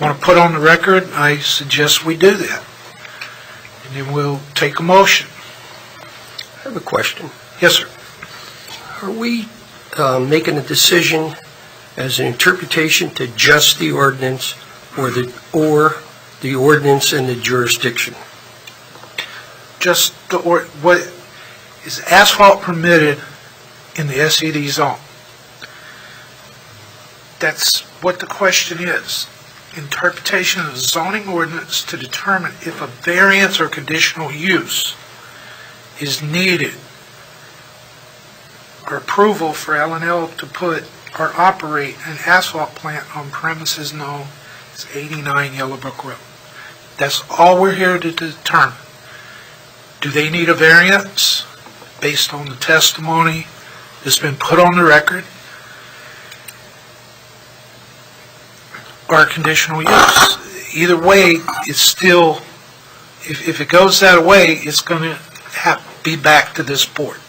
want to put on the record, I suggest we do that. And then we'll take a motion. I have a question. Yes, sir. Are we making a decision as an interpretation to just the ordinance or the ordinance and the jurisdiction? Just what is asphalt permitted in the SED zone? That's what the question is. Interpretation of the zoning ordinance to determine if a variance or conditional use is needed, or approval for L&L to put or operate an asphalt plant on premises known as 89 Yellowbrook Road. That's all we're here to determine. Do they need a variance based on the testimony that's been put on the record, or a conditional use? Either way, it's still, if it goes that way, it's going to have to be back to this board.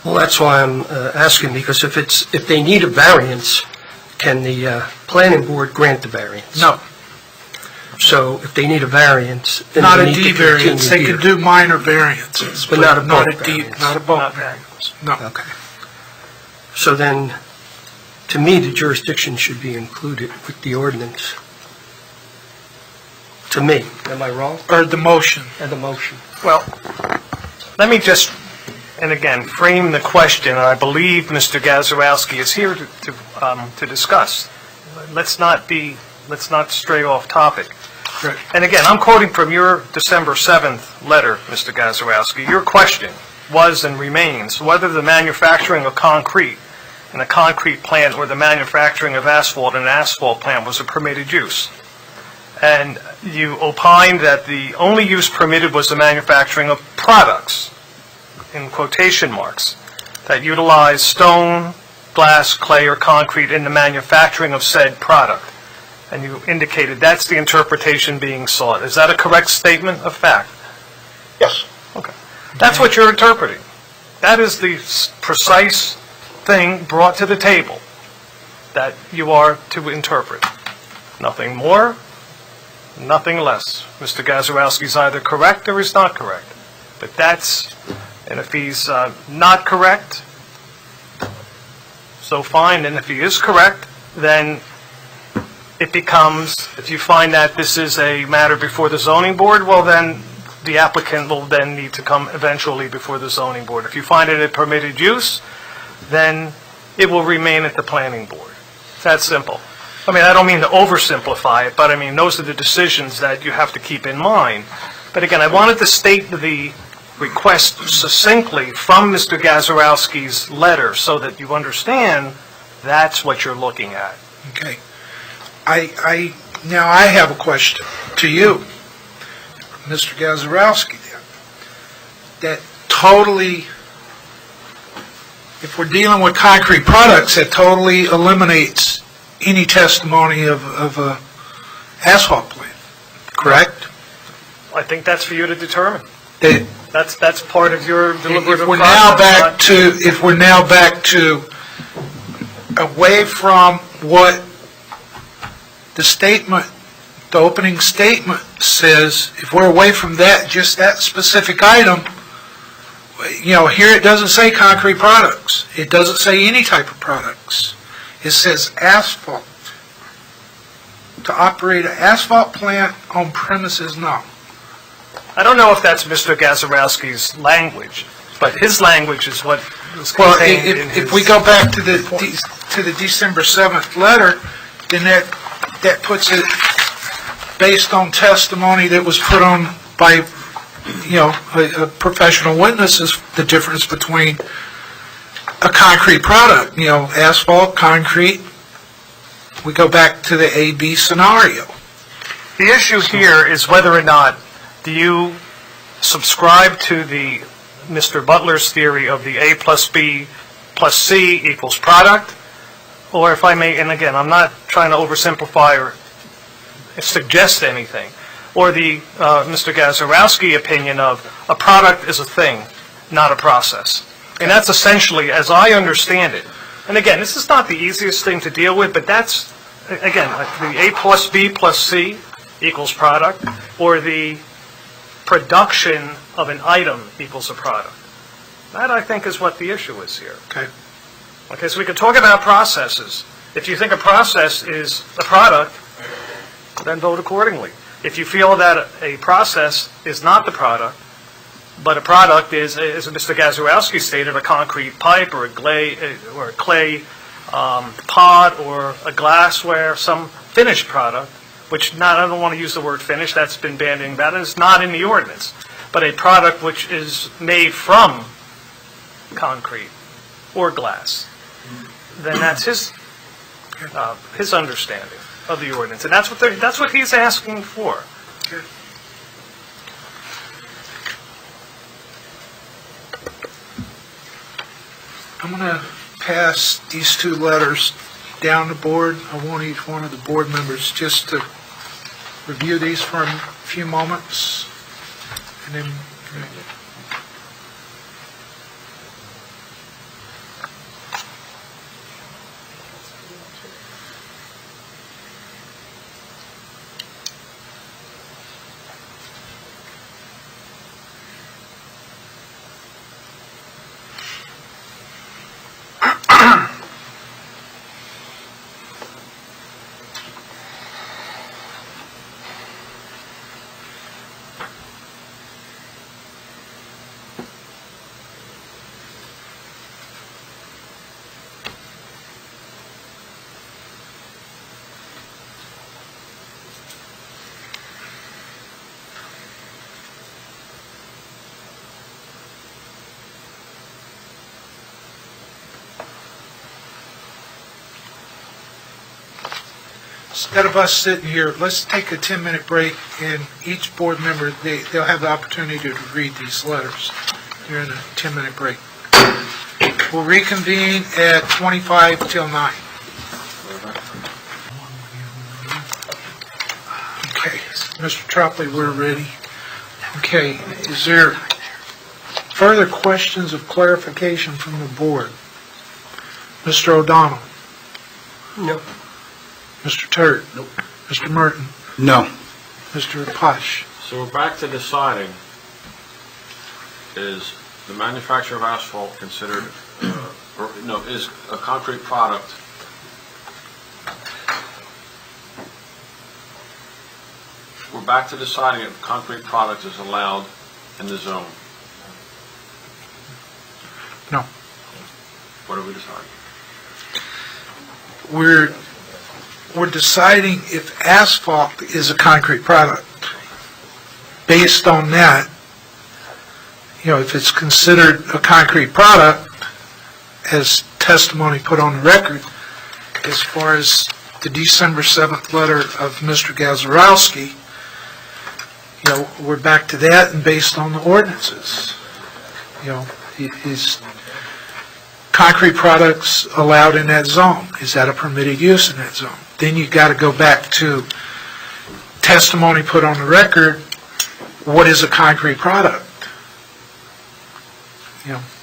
Well, that's why I'm asking, because if they need a variance, can the planning board grant the variance? No, So if they need a variance, then not they a need to D variance. They continue can here. do minor variances, But not a bulk D, variance. not a bulk variance. No. Okay. So then, to me, the jurisdiction should be included with the ordinance. To me. Am I wrong? Or the motion. And the motion. Well, let me just, and again, frame the question, and I believe Mr. Gazarovski is here to discuss. Let's not stray off topic. Right. And again, I'm quoting from your December 7th letter, Mr. Gazarovski. Your question was and remains whether the manufacturing of concrete in a concrete plant or the manufacturing of asphalt in an asphalt plant was a permitted use. And you opined that the only use permitted was the manufacturing of products, in quotation marks, that utilize stone, glass, clay, or concrete in the manufacturing of said product. And you indicated that's the interpretation being sought. Is that a correct statement of fact? Yes. Okay. That's what you're interpreting. That is the precise thing brought to the table that you are to interpret. Nothing more, nothing less. Mr. Gazarovski's either correct or he's not correct. But that's, and if he's not correct, so fine. And if he is correct, then it becomes, if you find that this is a matter before the zoning board, well then the applicant will then need to come eventually before the zoning board. If you find it a permitted use, then it will remain at the planning board. It's that simple. I mean, I don't mean to oversimplify it, but I mean, those are the decisions that you have to keep in mind. But again, I wanted to state the request succinctly from Mr. Gazarovski's letter so that you understand that's what you're looking at. Okay. Now I have a question to you, Mr. Gazarovski, that totally, if we're dealing with concrete products, that totally eliminates any testimony of a asphalt plant, correct? I think that's for you to determine. That That's part of your deliberative if we're process. now back to away from what the statement, the opening statement says, if we're away from that, just that specific item, here it doesn't say concrete products. It doesn't say any type of products. It says asphalt. To operate an asphalt plant on premises, no. I don't know if that's Mr. Gazarovski's language, but his language is what is Well, contained in his... if we go back to the December 7th letter, then that puts it based on testimony that was put on by, a professional witness, is the difference between a concrete product, asphalt, concrete. We go back to the A-B scenario. The issue here is whether or not do you subscribe to the Mr. Butler's theory of the A plus B plus C equals product, or if I may, and again, I'm not trying to oversimplify or suggest anything, or the Mr. Gazarovski opinion of a product is a thing, not a process. And that's essentially, as I understand it, and again, this is not the easiest thing to deal with, but that's, again, the A plus B plus C equals product, or the production of an item equals a product. That, I think, is what the issue is here. Okay, so we can talk about processes. If you think a process is a product, then vote accordingly. If you feel that a process is not the product, but a product is, as Mr. Gazarovski stated, a concrete pipe or a clay pod or a glassware, some finished product, which I don't want to use the word finished, that's been banned in that, and it's not in the ordinance, but a product which is made from concrete or glass, then that's his understanding of the ordinance, and that's what he's asking for. I'm going to pass these two letters down the board. I want each one of the board members just to review these for a few moments, and then instead of us sitting here, let's take a 10-minute break, and each board member, they'll have the opportunity to read these letters during a 10-minute break. We'll reconvene at 25 till 9. Okay, Mr. Tropley, we're ready. Okay, is there further questions of clarification from the board? Mr. O'Donnell? No. Mr. Turt? Nope. Mr. Merton? No. Mr. Posh? So we're back to deciding, is the manufacture of asphalt considered, is a concrete product? We're back to deciding if concrete product is allowed in the zone. No. What are we deciding? We're deciding if asphalt is a concrete product. Based on that, if it's considered a concrete product, as testimony put on the record, as far as the December 7th letter of Mr. Gazarovski, we're back to that, and based on the ordinances. Is concrete products allowed in that zone? Is that a permitted use in that zone? Then you got to go back to testimony put on the record. What is a concrete product?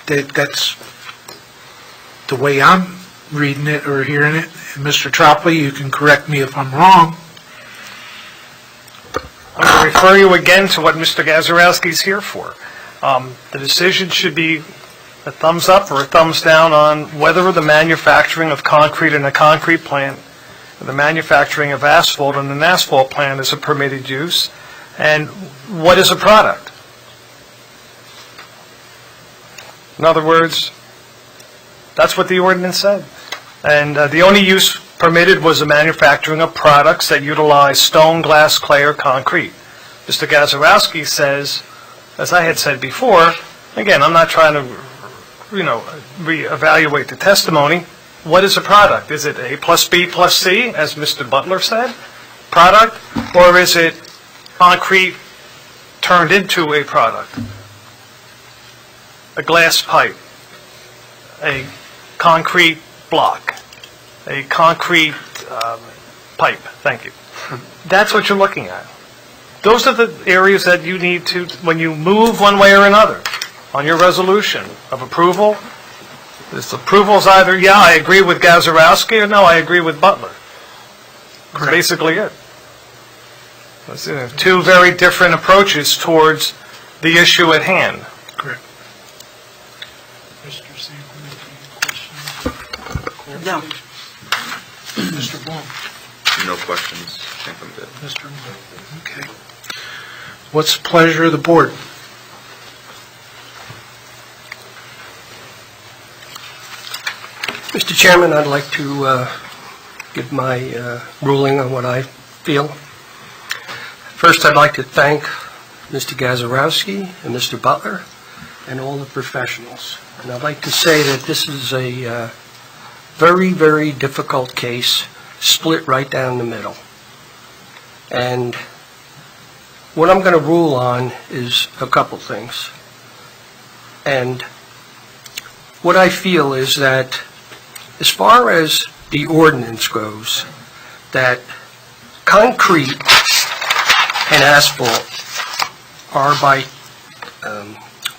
That's the way I'm reading it or hearing it. And Mr. Tropley, you can correct me if I'm wrong. I'm going to refer you again to what Mr. Gazarovski's here for. The decision should be a thumbs up or a thumbs down on whether the manufacturing of concrete in a concrete plant, or the manufacturing of asphalt in an asphalt plant is a permitted use, and what is a product. In other words, that's what the ordinance said. And the only use permitted was the manufacturing of products that utilize stone, glass, clay, or concrete. Mr. Gazarovski says, as I had said before, again, I'm not trying to, reevaluate the testimony. What is a product? Is it A plus B plus C, as Mr. Butler said, product? Or is it concrete turned into a product? A glass pipe, a concrete block, a concrete pipe. Thank you. That's what you're looking at. Those are the areas that you need to, when you move one way or another on your resolution of approval, this approval is either, yeah, I agree with Gazarovski, or no, I agree with Butler. That's basically it. That's two very different approaches towards the issue at hand. Correct. Mr. Sample, any questions? No. Mr. Blum? No questions. I think I'm good. Mr. Blum? Okay. What's the pleasure of the board? Mr. Chairman, I'd like to give my ruling on what I feel. First, I'd like to thank Mr. Gazarovski and Mr. Butler and all the professionals. And I'd like to say that this is a very, very difficult case, split right down the middle. And what I'm going to rule on is a couple things. And what I feel is that as far as the ordinance goes, that concrete and asphalt are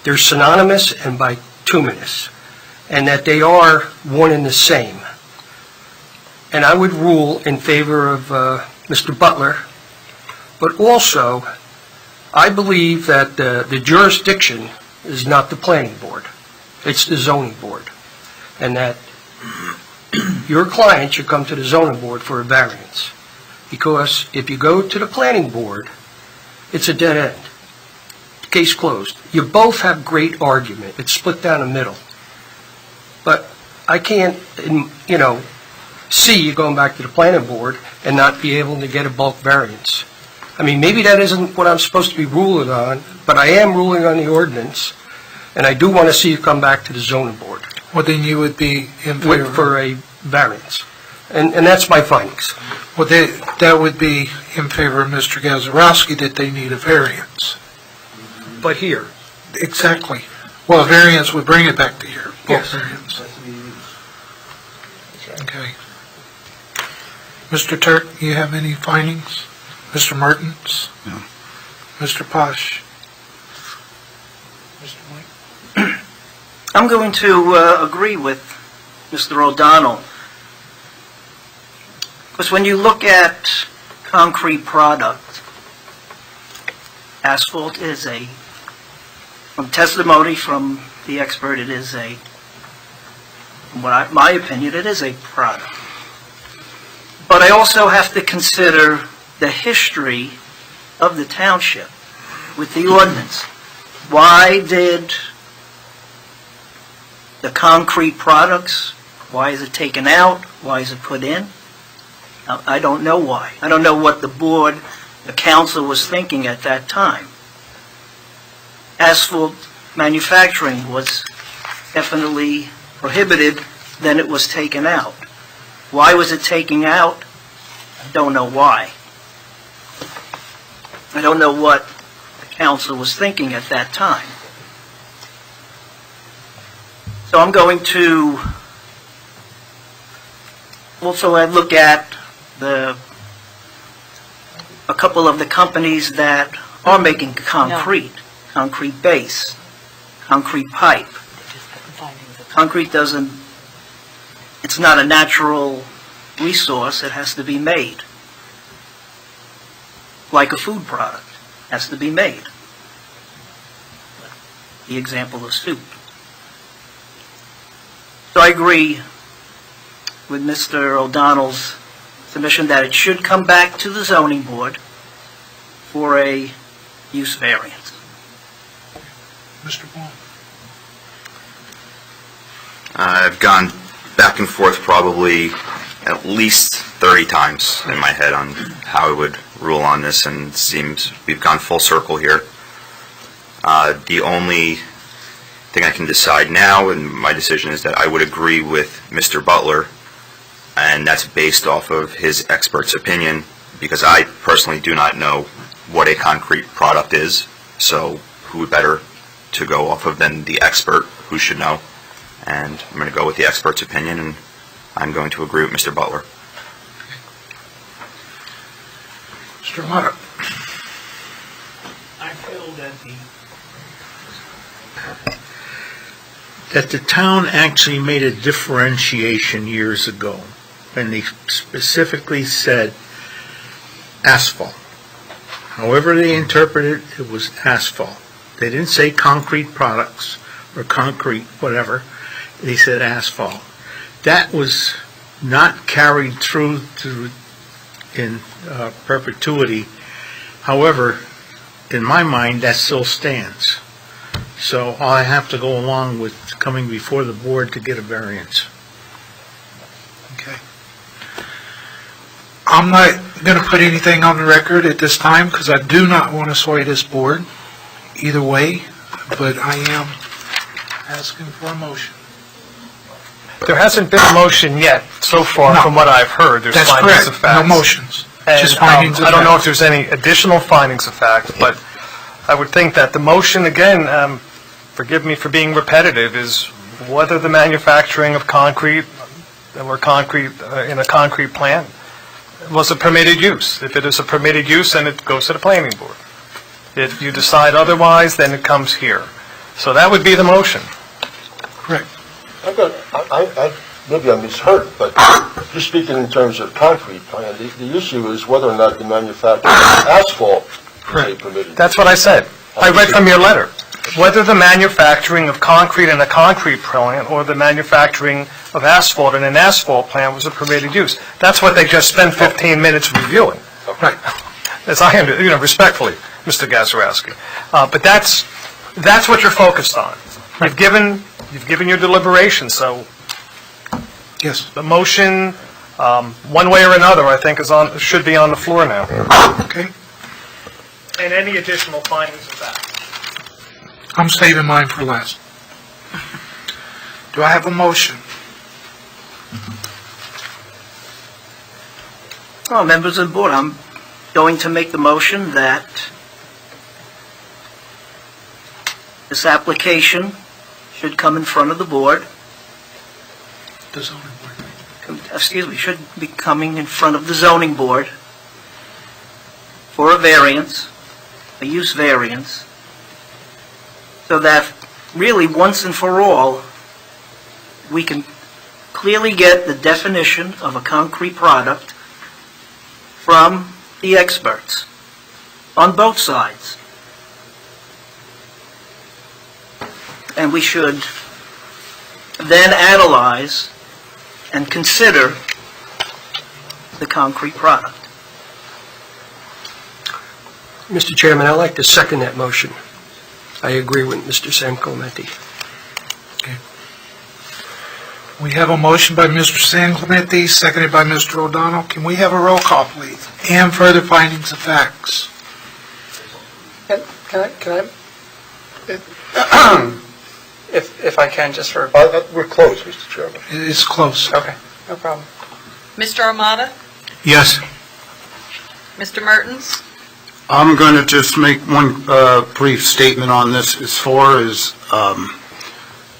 they're synonymous and bituminous, and that they are one and the same. And I would rule in favor of Mr. Butler, but also I believe that the jurisdiction is not the planning board, it's the zoning board, and that your client should come to the zoning board for a variance. Because if you go to the planning board, it's a dead end. Case closed. You both have great argument. It's split down the middle. But I can't, see you going back to the planning board and not be able to get a bulk variance. I mean, maybe that isn't what I'm supposed to be ruling on, but I am ruling on the ordinance, and I do want to see you come back to the zoning board. Well, then you would be in favor for a variance. And that's my findings. Well, that would be in favor of Mr. Gazarovski that they need a variance. But here, Exactly. Well, a variance would bring it back to here. Yes. Variance. Okay. Mr. Turk, you have any findings? Mr. Mertens? No. Mr. Posh? Mr. White? I'm going to agree with Mr. O'Donnell. Because when you look at concrete product, asphalt is from testimony from the expert, it is from my opinion, it is a product. But I also have to consider the history of the township with the ordinance. Why did the concrete products, why is it taken out? Why is it put in? I don't know why. I don't know what the board, the council was thinking at that time. Asphalt manufacturing was definitely prohibited, then it was taken out. Why was it taken out? I don't know why. I don't know what the council was thinking at that time. So I'm going to also look at a couple of the companies that are making concrete base, concrete pipe. Concrete it's not a natural resource, it has to be made. Like a food product, has to be made. The example of soup. So I agree with Mr. O'Donnell's submission that it should come back to the zoning board for a use variance. Mr. Vaughn? I've gone back and forth probably at least 30 times in my head on how I would rule on this, and it seems we've gone full circle here. The only thing I can decide now, and my decision is that I would agree with Mr. Butler, and that's based off of his expert's opinion, because I personally do not know what a concrete product is, so who better to go off of than the expert, who should know. And I'm going to go with the expert's opinion, and I'm going to agree with Mr. Butler. Mr. Amato? I feel that the town actually made a differentiation years ago, and they specifically said asphalt. However they interpreted it, it was asphalt. They didn't say concrete products or concrete whatever. They said asphalt. That was not carried through in perpetuity. However, in my mind, that still stands. So I have to go along with coming before the board to get a variance. Okay. I'm not going to put anything on the record at this time because I do not want to sway this board either way, but I am asking for a motion. There hasn't been a motion yet, so far, No. from what I've heard. There's That's findings correct. of facts. No motions. And, Just findings of I don't know if fact. there's any additional findings of fact, but I would think that the motion, again, forgive me for being repetitive, is whether the manufacturing of concrete or concrete in a concrete plant was a permitted use. If it is a permitted use, then it goes to the planning board. If you decide otherwise, then it comes here. So that would be the motion. Correct. Maybe I misheard, but you're speaking in terms of concrete plant. The issue is whether or not the manufacturing of asphalt is a permitted. That's what I said. I read from your letter. Whether the manufacturing of concrete in a concrete plant or the manufacturing of asphalt in an asphalt plant was a permitted use. That's what they just spent 15 minutes reviewing. Right. As I understand, respectfully, Mr. Gazarovski. But that's what you're focused on. You've given your deliberations, so Yes. the motion, one way or another, I think, should be on the floor now. Okay. And any additional findings of fact. I'm saving mine for last. Do I have a motion? Well, members of the board, I'm going to make the motion that this application should come in front of the board. The zoning board. Should be coming in front of the zoning board for a variance, a use variance, so that really, once and for all, we can clearly get the definition of a concrete product from the experts on both sides. And we should then analyze and consider the concrete product. Mr. Chairman, I'd like to second that motion. I agree with Mr. San Clemente. We have a motion by Mr. San Clemente, seconded by Mr. O'Donnell. Can we have a roll call, please? And further findings of facts. Can I, if I can, just for... We're close, Mr. Chairman. It's close. Okay, no problem. Mr. Armada? Yes. Mr. Mertens? I'm going to just make one brief statement on this as far as,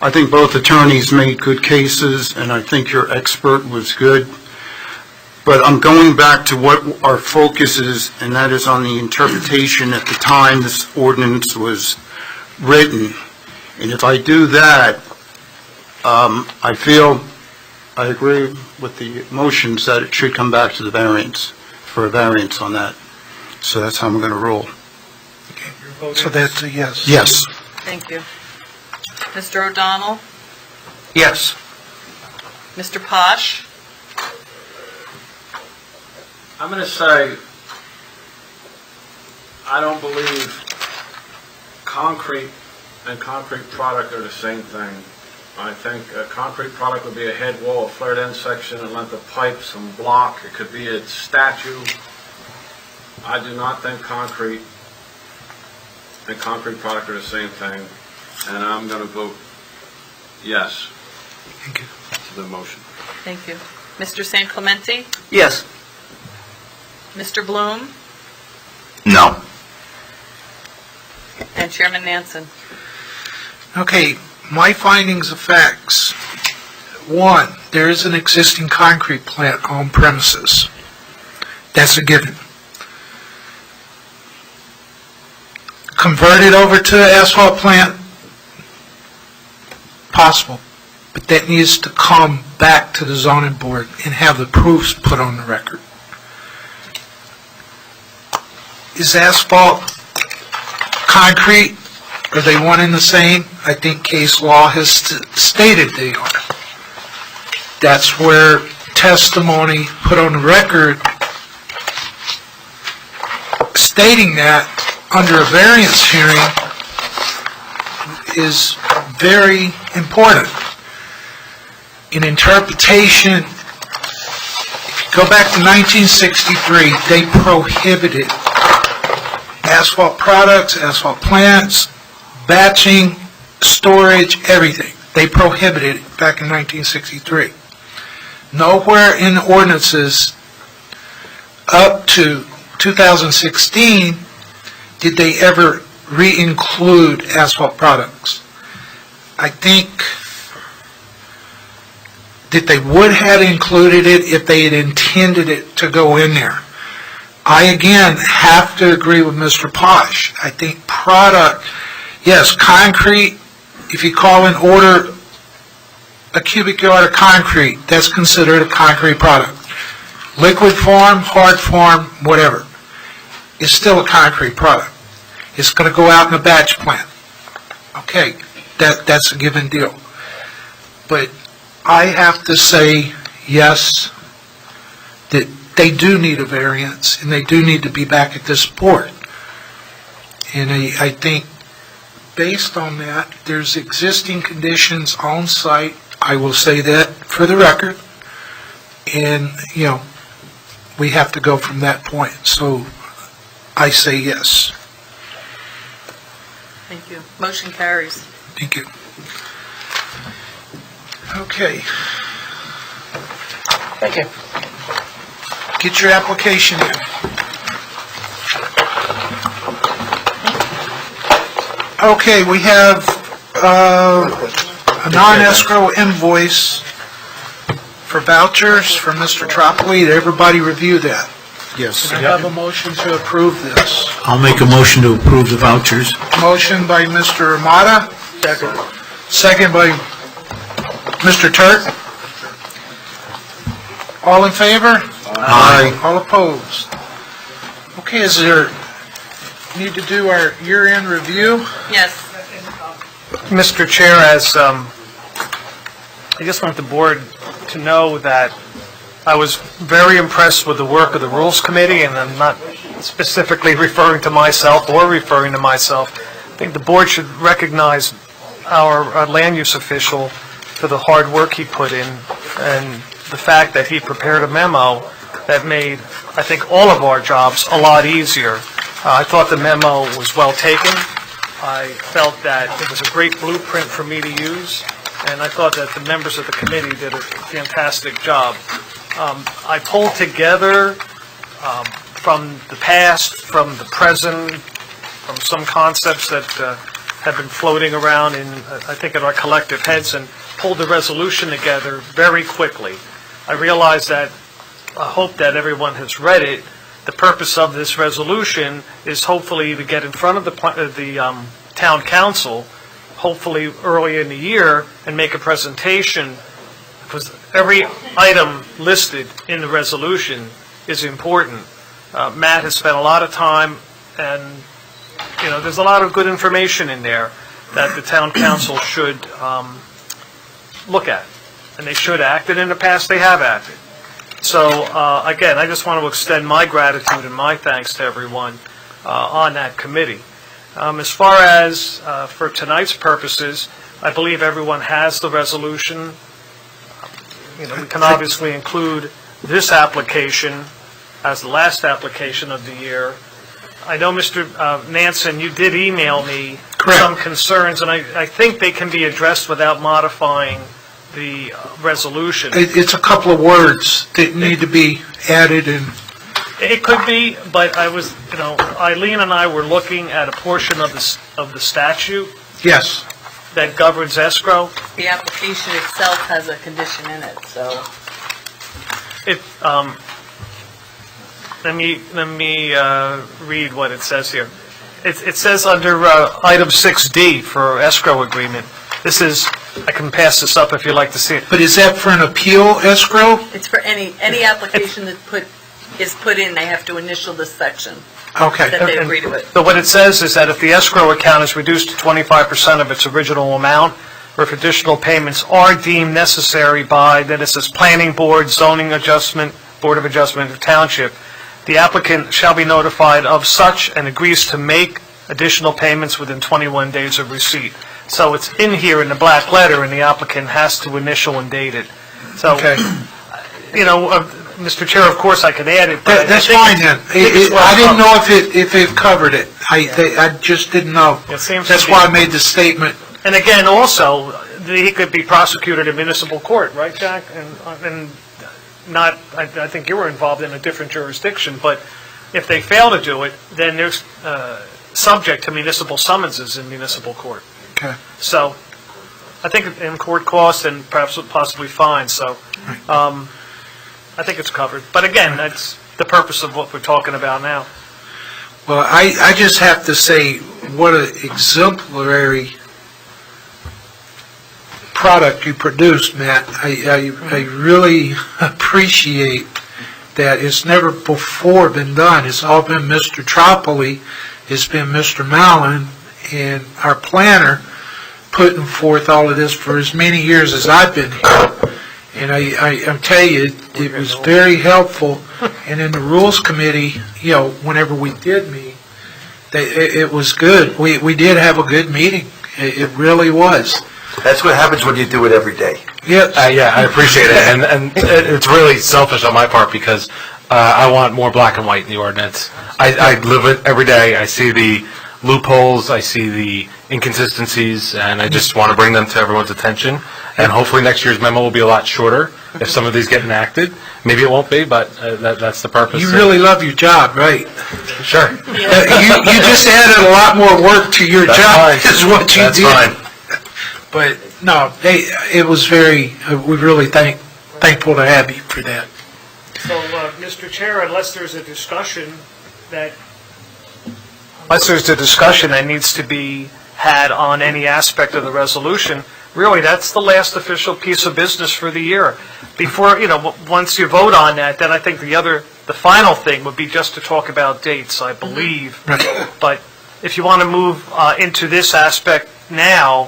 I think both attorneys made good cases, and I think your expert was good. But I'm going back to what our focus is, and that is on the interpretation at the time this ordinance was written. And if I do that, I feel I agree with the motions that it should come back to the variance, for a variance on that. So that's how I'm going to rule. So that's a yes. Yes. Thank you. Mr. O'Donnell? Yes. Mr. Posh? I'm going to say, I don't believe concrete and concrete product are the same thing. I think a concrete product would be a head wall, a flared end section, a length of pipe, some block. It could be a statue. I do not think concrete and concrete product are the same thing, and I'm going to vote yes. Thank you. To the motion. Thank you. Mr. San Clemente? Yes. Mr. Bloom? No. And Chairman Nansen? Okay, my findings of facts. One, there is an existing concrete plant on premises. That's a given. Convert it over to an asphalt plant? Possible. But that needs to come back to the zoning board and have the proofs put on the record. Is asphalt concrete? Are they one and the same? I think case law has stated they are. That's where testimony put on the record stating that under a variance hearing is very important. In interpretation, if you go back to 1963, they prohibited asphalt products, asphalt plants, batching, storage, everything. They prohibited it back in 1963. Nowhere in the ordinances up to 2016 did they ever re-include asphalt products. I think that they would have included it if they had intended it to go in there. I, again, have to agree with Mr. Posh. I think product, yes, concrete, if you call in order a cubic yard of concrete, that's considered a concrete product. Liquid form, hard form, whatever, it's still a concrete product. It's going to go out in a batch plant. Okay, that's a given deal. But I have to say, yes, that they do need a variance, and they do need to be back at this board. And I think, based on that, there's existing conditions on site. I will say that for the record. And, you know, we have to go from that point. So I say yes. Thank you. Motion carries. Thank you. Okay. Thank you. Get your application in. Okay, we have a non-escrow invoice for vouchers for Mr. Tropoli. Did everybody review that? Yes. Can I have a motion to approve this? I'll make a motion to approve the vouchers. Motion by Mr. Amata. Second by Mr. Turk. All in favor? Aye. All opposed? Okay, need to do our year-end review? Yes. Mr. Chair, I just want the board to know that I was very impressed with the work of the Rules Committee, and I'm not specifically referring to myself or referring to myself. I think the board should recognize our land use official for the hard work he put in and the fact that he prepared a memo that made, I think, all of our jobs a lot easier. I thought the memo was well taken. I felt that it was a great blueprint for me to use, and I thought that the members of the committee did a fantastic job. I pulled together from the past, from the present, from some concepts that have been floating around I think, in our collective heads, and pulled the resolution together very quickly. I realize that, I hope that everyone has read it. The purpose of this resolution is hopefully to get in front of the town council, hopefully early in the year, and make a presentation, because every item listed in the resolution is important. Matt has spent a lot of time, and there's a lot of good information in there that the town council should look at, and they should act, and in the past they have acted. So, again, I just want to extend my gratitude and my thanks to everyone on that committee. As far as for tonight's purposes, I believe everyone has the resolution. We can obviously include this application as the last application of the year. I know, Mr. Nansen, you did email me some concerns, and I think they can be addressed without modifying the resolution. It's a couple of words that need to be added in. It could be, but Eileen and I were looking at a portion of the statute Yes. that governs escrow. The application itself has a condition in it, so. Let me read what it says here. It says under item 6D for escrow agreement. This is, I can pass this up if you'd like to see it. But is that for an appeal escrow? It's for any application that is put in, they have to initial this section, Okay. that they agree to it. So what it says is that if the escrow account is reduced to 25% of its original amount, or if additional payments are deemed necessary by, then it says planning board, zoning adjustment, board of adjustment of township, the applicant shall be notified of such and agrees to make additional payments within 21 days of receipt. So it's in here in the black letter, and the applicant has to initial and date it. So, Okay. Mr. Chair, of course, I could add it, but That's fine then. I didn't know if it covered it. I just didn't know. It seems to That's be. why I made the statement. And again, also, he could be prosecuted in municipal court, right, Jack? And not, I think you were involved in a different jurisdiction, but if they fail to do it, then they're subject to municipal summonses in municipal court. Okay. So, I think in court costs and perhaps possibly fines, so I think it's covered. But again, that's the purpose of what we're talking about now. Well, I just have to say, what an exemplary product you produced, Matt. I really appreciate that. It's never before been done. It's all been Mr. Tropoli, it's been Mr. Mallon, and our planner putting forth all of this for as many years as I've been here. And I tell you, it was very helpful. And in the Rules Committee, whenever we did meet, it was good. We did have a good meeting. It really was. That's what happens when you do it every day. Yes. Yeah, I appreciate it, and it's really selfish on my part because I want more black and white in the ordinance. I live it every day. I see the loopholes, I see the inconsistencies, and I just want to bring them to everyone's attention. And hopefully next year's memo will be a lot shorter if some of these get enacted. Maybe it won't be, but that's the purpose. You really love your job, right? Sure. You just added a lot more work to your job, is what you did. That's fine. But, no, it was very, we're really thankful to have you for that. So, Mr. Chair, unless there's a discussion that needs to be had on any aspect of the resolution, really, that's the last official piece of business for the year. Before, once you vote on that, then I think the final thing would be just to talk about dates, I believe. But if you want to move into this aspect now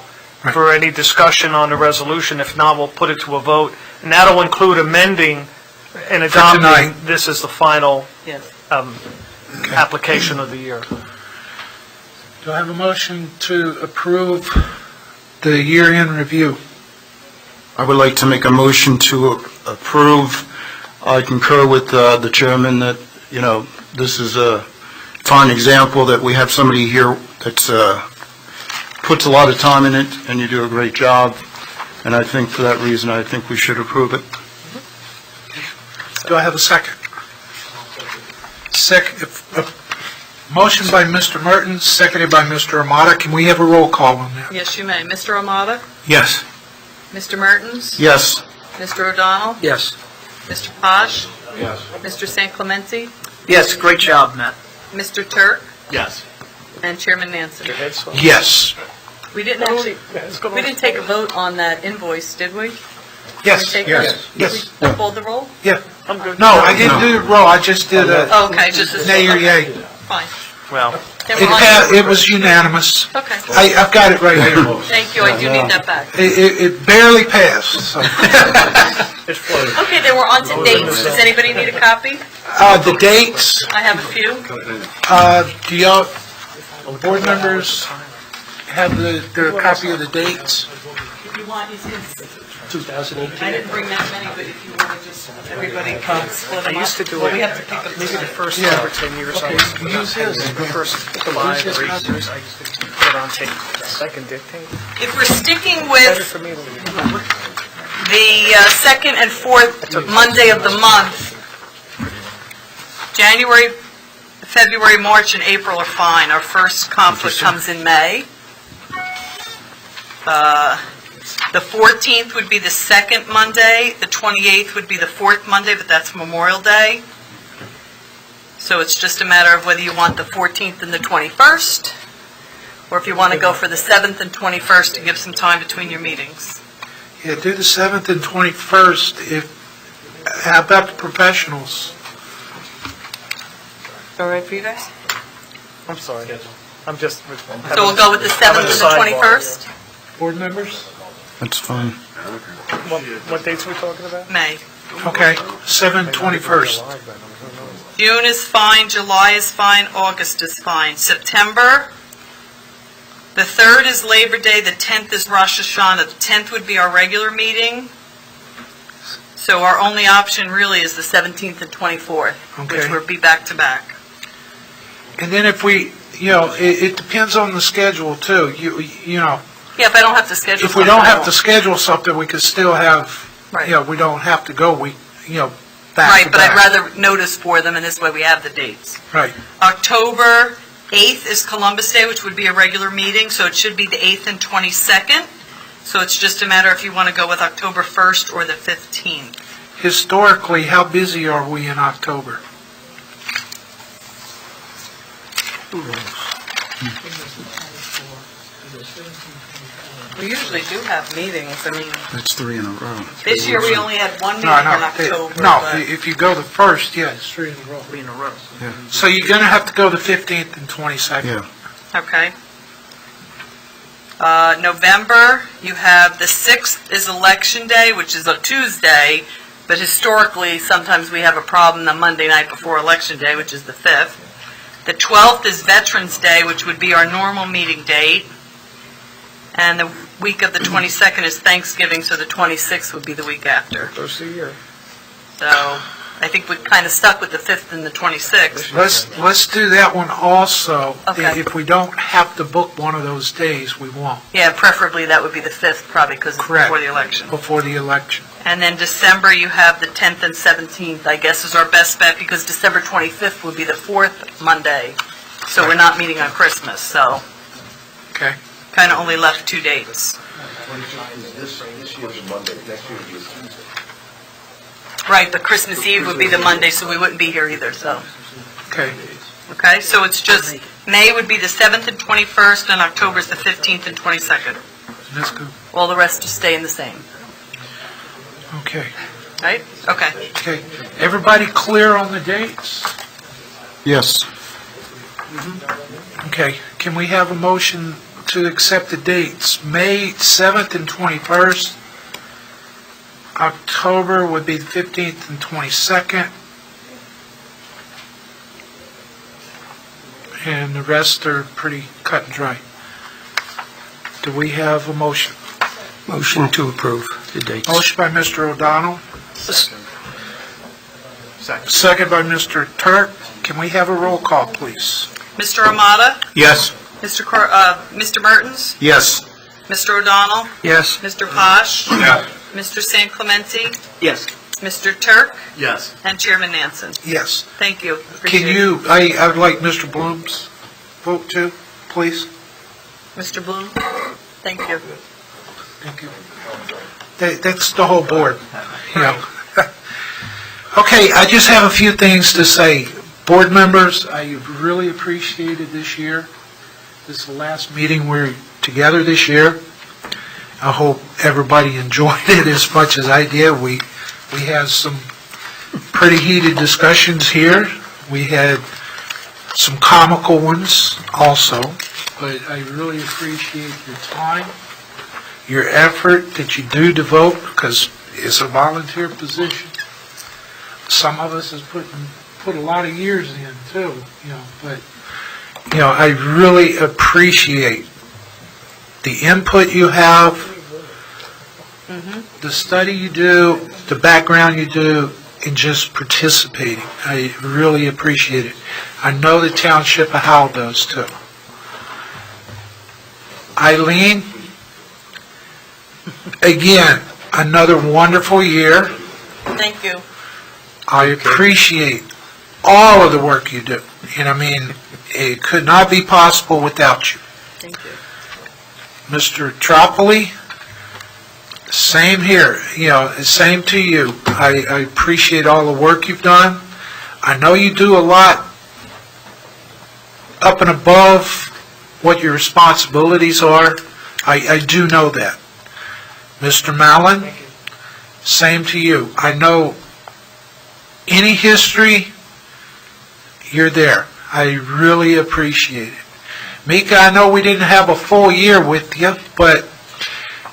for any discussion on the resolution, if not, we'll put it to a vote. And that'll include amending and adopting this as the final application of the year. Do I have a motion to approve the year-end review? I would like to make a motion to approve. I concur with the chairman that, this is a fine example that we have somebody here that's puts a lot of time in it, and you do a great job. And I think for that reason, I think we should approve it. Do I have a second? Motion by Mr. Mertens, seconded by Mr. Amata. Can we have a roll call on that? Yes, you may. Mr. Amata? Yes. Mr. Mertens? Yes. Mr. O'Donnell? Yes. Mr. Posh? Yes. Mr. St. Clemente? Yes, great job, Matt. Mr. Turk? Yes. And Chairman Nansen? Yes. We didn't take a vote on that invoice, did we? Yes. Did we hold the roll? Yeah. No, I didn't do the roll. I just did a Okay, just as... nay or yay. Fine. Well, It was unanimous. Okay. I've got it right here. Thank you, I do need that back. It barely passed, so. Okay, then we're on to dates. Does anybody need a copy? The dates, I have a few. do y'all, board members have their copy of the dates? If you want, you can... 2018. I didn't bring that many, but if you want to just, everybody can split them up. I used to do Well, it, we have to pick up maybe the first Yeah. 5 or 10 years. I used to use the first 5 or 8 years, I used to put it on tape, so I can dictate. If we're sticking Better with for me to the second and fourth Monday of the month, January, February, March, and April are fine. Our first conflict comes in May. The 14th would be the second Monday, the 28th would be the fourth Monday, but that's Memorial Day. So it's just a matter of whether you want the 14th and the 21st, or if you want to go for the 7th and 21st to give some time between your meetings. Yeah, do the 7th and 21st. How about the professionals? All right for you guys? I'm sorry, I'm just... So we'll go with the 7th and the 21st? Board members? That's fine. What dates are we talking about? May. Okay, 7th, 21st. June is fine, July is fine, August is fine. September, the 3rd is Labor Day, the 10th is Rosh Hashanah. The 10th would be our regular meeting. So our only option really is the 17th and 24th, which Okay. would be back-to-back. And then if we, it depends on the schedule too. Yeah, if I don't have to schedule If we don't have to schedule something, we could still have, Right. we don't have to go, back to Right, but I'd back. rather notice for them, and this way we have the dates. Right. October 8th is Columbus Day, which would be a regular meeting, so it should be the 8th and 22nd. So it's just a matter if you want to go with October 1st or the 15th. Historically, how busy are we in October? We usually do have meetings, I mean, That's 3 in a row. this year we only had one meeting No, in no, October. no, but- if you go the 1st, yeah, it's 3 in a row. 3 in a row. So you're going to have to go the 15th and 22nd. Yeah. Okay. November, you have the 6th is Election Day, which is a Tuesday, but historically, sometimes we have a problem the Monday night before Election Day, which is the 5th. The 12th is Veterans Day, which would be our normal meeting date. And the week of the 22nd is Thanksgiving, so the 26th would be the week after. First of the year. So, I think we kind of stuck with the 5th and the 26th. Let's do that one also. Okay. If we don't have to book one of those days, we won't, Yeah, preferably that would be the 5th, probably, because it's Correct. before the election. before the election. And then December, you have the 10th and 17th, I guess, is our best bet, because December 25th would be the 4th Monday, so we're not meeting on Christmas, so Okay. kind of only left 2 dates. This year's a Monday, next year's a Tuesday. Right, but Christmas Eve would be the Monday, so we wouldn't be here either, so. Okay. Okay, so it's just, May would be the 7th and 21st, and October's the 15th and 22nd. That's good. All the rest just staying the same, Okay. right? Okay. Okay. Everybody clear on the dates? Yes. Okay. Can we have a motion to accept the dates? May 7th and 21st. October would be the 15th and 22nd. And the rest are pretty cut and dry. Do we have a motion? Motion to approve the dates. Motion by Mr. O'Donnell. Second by Mr. Turk. Can we have a roll call, please? Mr. Amata? Yes. Mr. Mertens? Yes. Mr. O'Donnell? Yes. Mr. Posh? Yes. Mr. St. Clemente? Yes. Mr. Turk? Yes. And Chairman Nansen. Yes. Thank you. Can Appreciate it. you, I would like Mr. Bloom's vote too, please. Mr. Bloom? Thank you. Thank you. That's the whole board, you know. Okay, I just have a few things to say. Board members, I really appreciated this year. This is the last meeting we're together this year. I hope everybody enjoyed it as much as I did. We had some pretty heated discussions here. We had some comical ones also, but I really appreciate your time, your effort that you do devote, because it's a volunteer position. Some of us has put a lot of years in too, but I really appreciate the input you have, the study you do, the background you do, and just participating. I really appreciate it. I know the Township of Howell does too. Eileen, again, another wonderful year. Thank you. I appreciate all of the work you do. And I mean, it could not be possible without you. Thank you. Mr. Tropoli, same here, same to you. I appreciate all the work you've done. I know you do a lot up and above what your responsibilities are. I do know that. Mr. Mallon, same to you. I know any history, you're there. I really appreciate it. Mika, I know we didn't have a full year with you, but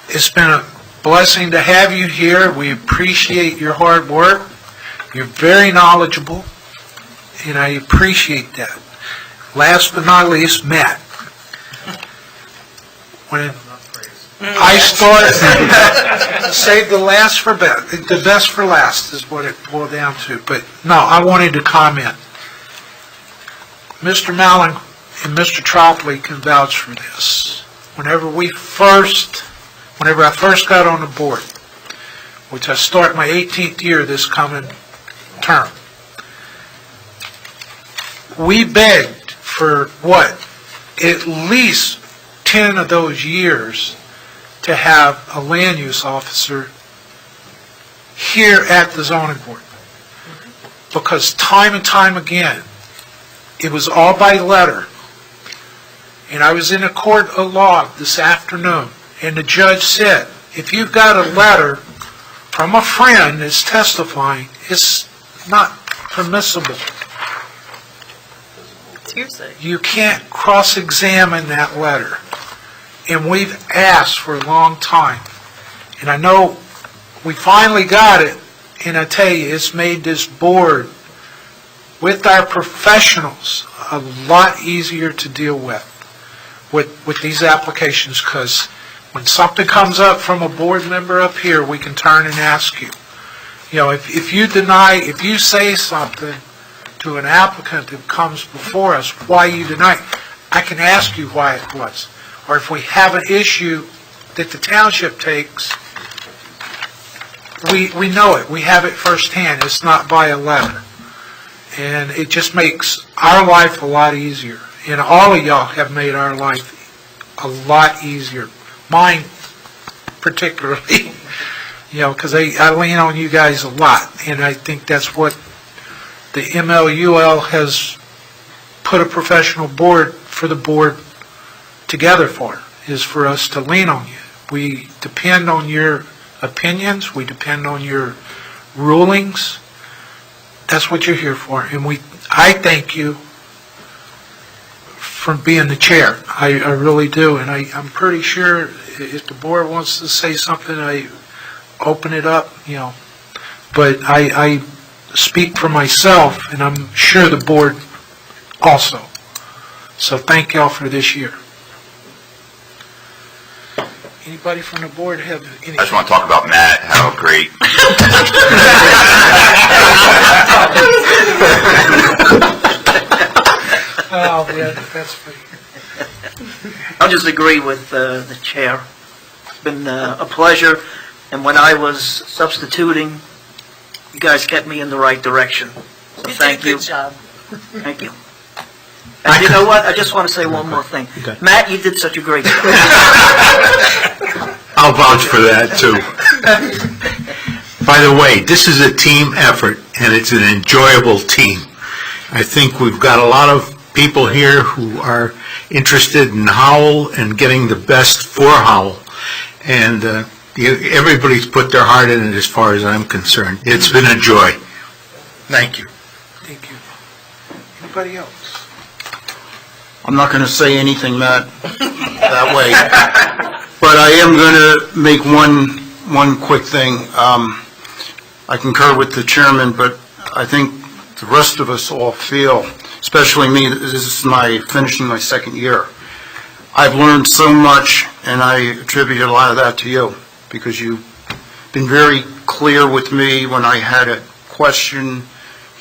it's been a blessing to have you here. We appreciate your hard work. You're very knowledgeable, and I appreciate that. Last but not least, Matt. When I started, save the best for last is what it boiled down to. But no, I wanted to comment. Mr. Mallon and Mr. Tropoli can vouch for this. Whenever I first got on the board, which I start my 18th year this coming term, we begged for at least 10 of those years to have a land use officer here at the zoning board. Because time and time again, it was all by letter. And I was in a court of law this afternoon, and the judge said, if you've got a letter from a friend that's testifying, it's not permissible. It's hearsay. You can't cross-examine that letter. And we've asked for a long time. And I know we finally got it, and I tell you, it's made this board, with our professionals, a lot easier to deal with these applications, because when something comes up from a board member up here, we can turn and ask you. if you say something to an applicant that comes before us, why you deny, I can ask you why it was. Or if we have an issue that the township takes, we know it, we have it firsthand, it's not by a letter. And it just makes our life a lot easier. And all of y'all have made our life a lot easier. Mine particularly, because I lean on you guys a lot. And I think that's what the MLUL has put a professional board for the board together for, is for us to lean on you. We depend on your opinions, we depend on your rulings. That's what you're here for. And I thank you for being the chair. I really do. And I'm pretty sure if the board wants to say something, I open it up, But I speak for myself, and I'm sure the board also. So thank y'all for this year. Anybody from the board have any? I just want to talk about Matt, how great. Oh, yeah, that's funny. I'll just agree with the chair. It's been a pleasure, and when I was substituting, you guys kept me in the right direction. So thank you. Good job. Thank you. And you know what? I just want to say one more thing. Okay. Matt, you did such a great job. I'll vouch for that, too. By the way, this is a team effort, and it's an enjoyable team. I think we've got a lot of people here who are interested in Howell and getting the best for Howell. And everybody's put their heart in it as far as I'm concerned. It's been a joy. Thank you. Thank you. Anybody else? I'm not going to say anything, Matt, that way. But I am going to make one quick thing. I concur with the chairman, but I think the rest of us all feel, especially me, this is finishing my second year. I've learned so much, and I attribute a lot of that to you, because you've been very clear with me when I had a question.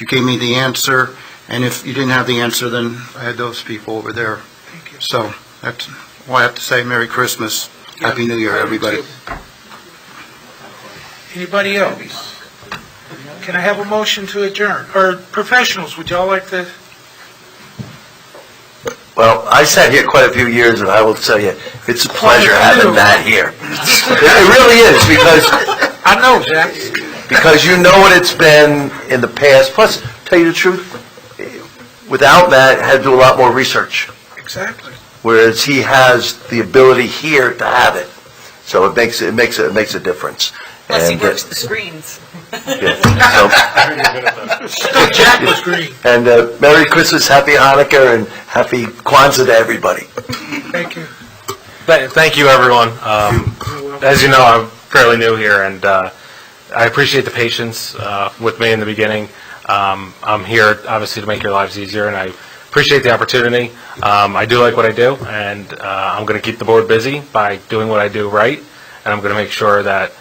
You gave me the answer, and if you didn't have the answer, then I had those people over there. Thank you. So that's all I have to say. Merry Christmas. Happy New Year, everybody. Anybody else? Can I have a motion to adjourn? Or professionals, would y'all like to? Well, I sat here quite a few years, and I will tell you, it's a pleasure having Matt here. It really is, I know, Jack. because you know what it's been in the past. Plus, tell you the truth, without Matt, I had to do a lot more research, Exactly. whereas he has the ability here to have it. So it makes a difference. Plus, he And, works the screens. yeah, Still Jack was green. and Merry Christmas, Happy Hanukkah, and Happy Kwanzaa to everybody. Thank you. Thank you, everyone. As you know, I'm fairly new here, and I appreciate the patience with me in the beginning. I'm here, obviously, to make your lives easier, and I appreciate the opportunity. I do like what I do, and I'm going to keep the board busy by doing what I do right, and I'm going to make sure that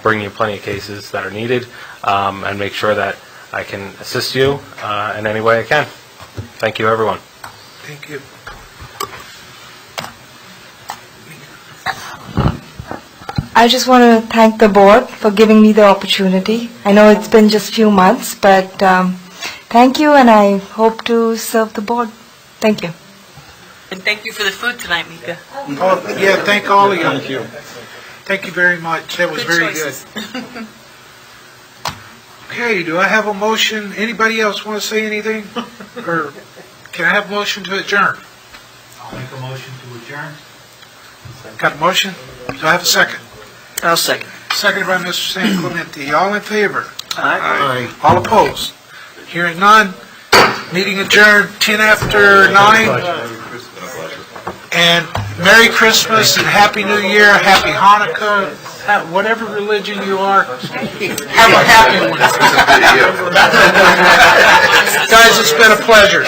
bring you plenty of cases that are needed, and make sure that I can assist you in any way I can. Thank you, everyone. Thank you. I just want to thank the board for giving me the opportunity. I know it's been just a few months, but thank you, and I hope to serve the board. Thank you. And thank you for the food tonight, Mika. Oh, yeah, thank all of you. Thank you. Thank you very much. That was very good. choices. Okay, do I have a motion? Anybody else want to say anything? Or can I have a motion to adjourn? I'll make a motion to adjourn. Got a motion? Do I have a second? I'll second. Seconded by Mr. San Clemente. All in favor? Aye. All opposed? Hearing none. Meeting adjourned 10 after 9. And Merry Christmas and Happy New Year, Happy Hanukkah, whatever religion you are. Have a happy one. Guys, it's been a pleasure.